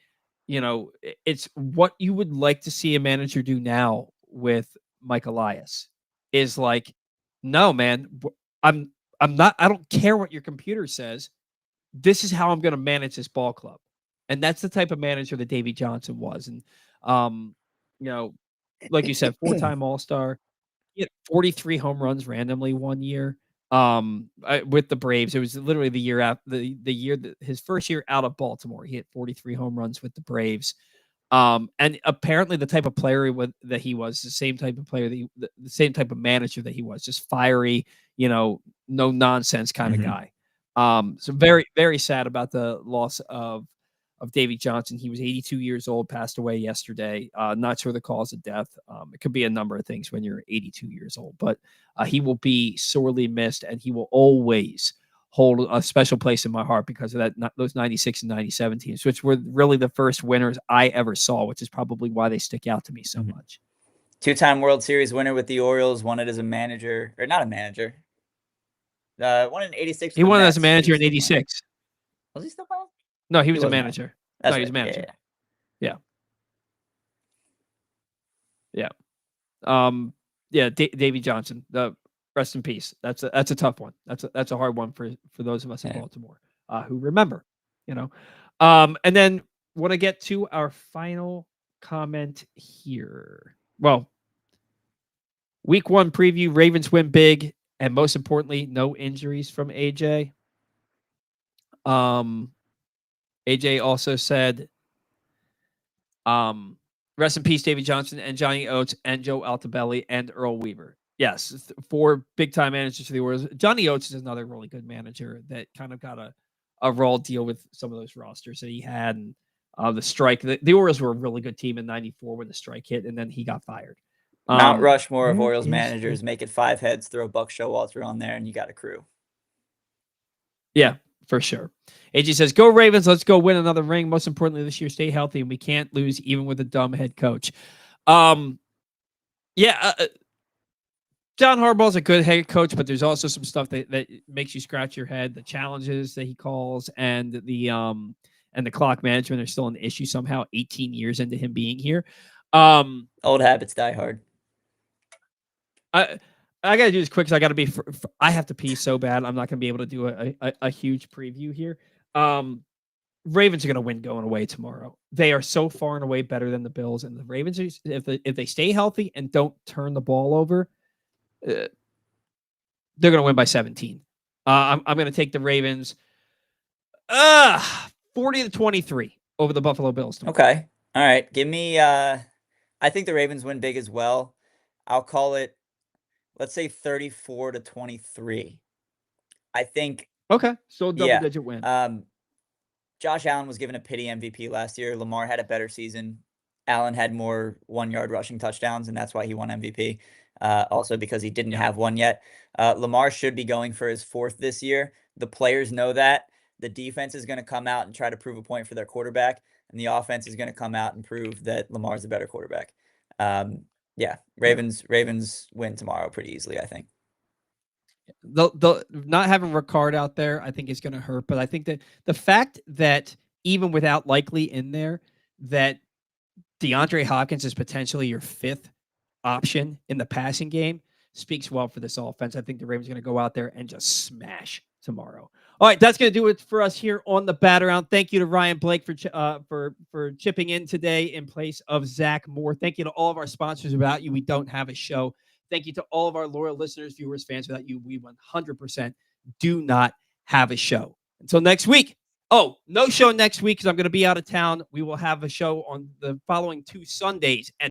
it's what you would like to see a manager do now with Mike Elias is like, no, man, I'm I'm not. I don't care what your computer says. This is how I'm going to manage this ball club, and that's the type of manager that Davey Johnson was. And um, you know, like you said, four-time All-Star. He had 43 home runs randomly one year with the Braves. It was literally the year out the year that his first year out of Baltimore. He hit 43 home runs with the Braves. And apparently the type of player that he was, the same type of player the same type of manager that he was, just fiery, no nonsense kind of Mhm. guy. So very, very sad about the loss of Davy Johnson. He was 82 years old, passed away yesterday. Not sure the cause of death. It could be a number of things when you're 82 years old, but he will be sorely missed, and he will always hold a special place in my heart because of those 96 and 97 teams, which were really the first winners I ever saw, which is probably why they stick out to me so Mhm. much. Two-time World Series winner with the Orioles, won it as a manager, or not a manager. Won in '86 He with the won as a Mets, but he manager was in still playing. 86. Was he still playing? No, he He was a was a manager. manager. No, That's he was right. a Yeah, yeah, manager. yeah. Yeah. Yeah. Um, yeah, Davy Johnson. Rest in peace. That's a tough one. That's a hard one for those of us in Yeah. Baltimore who remember. You know, and then want to get to our final comment here. Well, week 1 preview: Ravens win big and most importantly, no injuries from AJ. Um, AJ also said, rest in peace, Davy Johnson and Johnny Oates and Joe Altobelli and Earl Weaver. Yes, four big time managers for the Orioles. Johnny Oates is another really good manager that kind of got a raw deal with some of those rosters that he had. And the strike, the Orioles were a really good team in '94 when the strike hit, and then he got fired. Mount Rushmore of Where Orioles is managers, make it 5 heads, throw Buck Showalter on there, and you got a crew. Yeah, for sure. AJ says, "Go Ravens! Let's go win another ring. Most importantly, this year, stay healthy, and we can't lose even with a dumb head coach." Yeah, John Harbaugh's a good head coach, but there's also some stuff that makes you scratch your head. The challenges that he calls and the clock management are still an issue somehow. 18 years into him being here, Old habits die hard. I gotta do this quick because I gotta be. I have to pee so bad. I'm not gonna be able to do a huge preview here. Ravens are gonna win going away tomorrow. They are so far and away better than the Bills, and the Ravens, if they stay healthy and don't turn the ball over, they're gonna win by 17. I'm gonna take the Ravens, 40-23 over the Buffalo Bills tomorrow. Okay, all right. Give me. I think the Ravens win big as well. I'll call it, let's say 34-23. I think. Okay, so double Yeah. digit win. Josh Allen was given a pity MVP last year. Lamar had a better season. Allen had more 1-yard rushing touchdowns, and that's why he won MVP. Also because he didn't have one yet. Lamar should be going for his 4th this year. The players know that. The defense is going to come out and try to prove a point for their quarterback, and the offense is going to come out and prove that Lamar's a better quarterback. Yeah, Ravens win tomorrow pretty easily, I think. The not having Ricard out there, I think is going to hurt. But I think that the fact that even without Likely in there, that DeAndre Hopkins is potentially your 5th option in the passing game speaks well for this offense. I think the Ravens are going to go out there and just smash tomorrow. All right, that's going to do it for us here on the Bat Around. Thank you to Ryan Blake for chipping in today in place of Zach Moore. Thank you to all of our sponsors. Without you, we don't have a show. Thank you to all of our loyal listeners, viewers, fans. Without you, we 100% do not have a show. Until next week. Oh, no show next week because I'm going to be out of town. We will have a show on the following 2 Sundays. And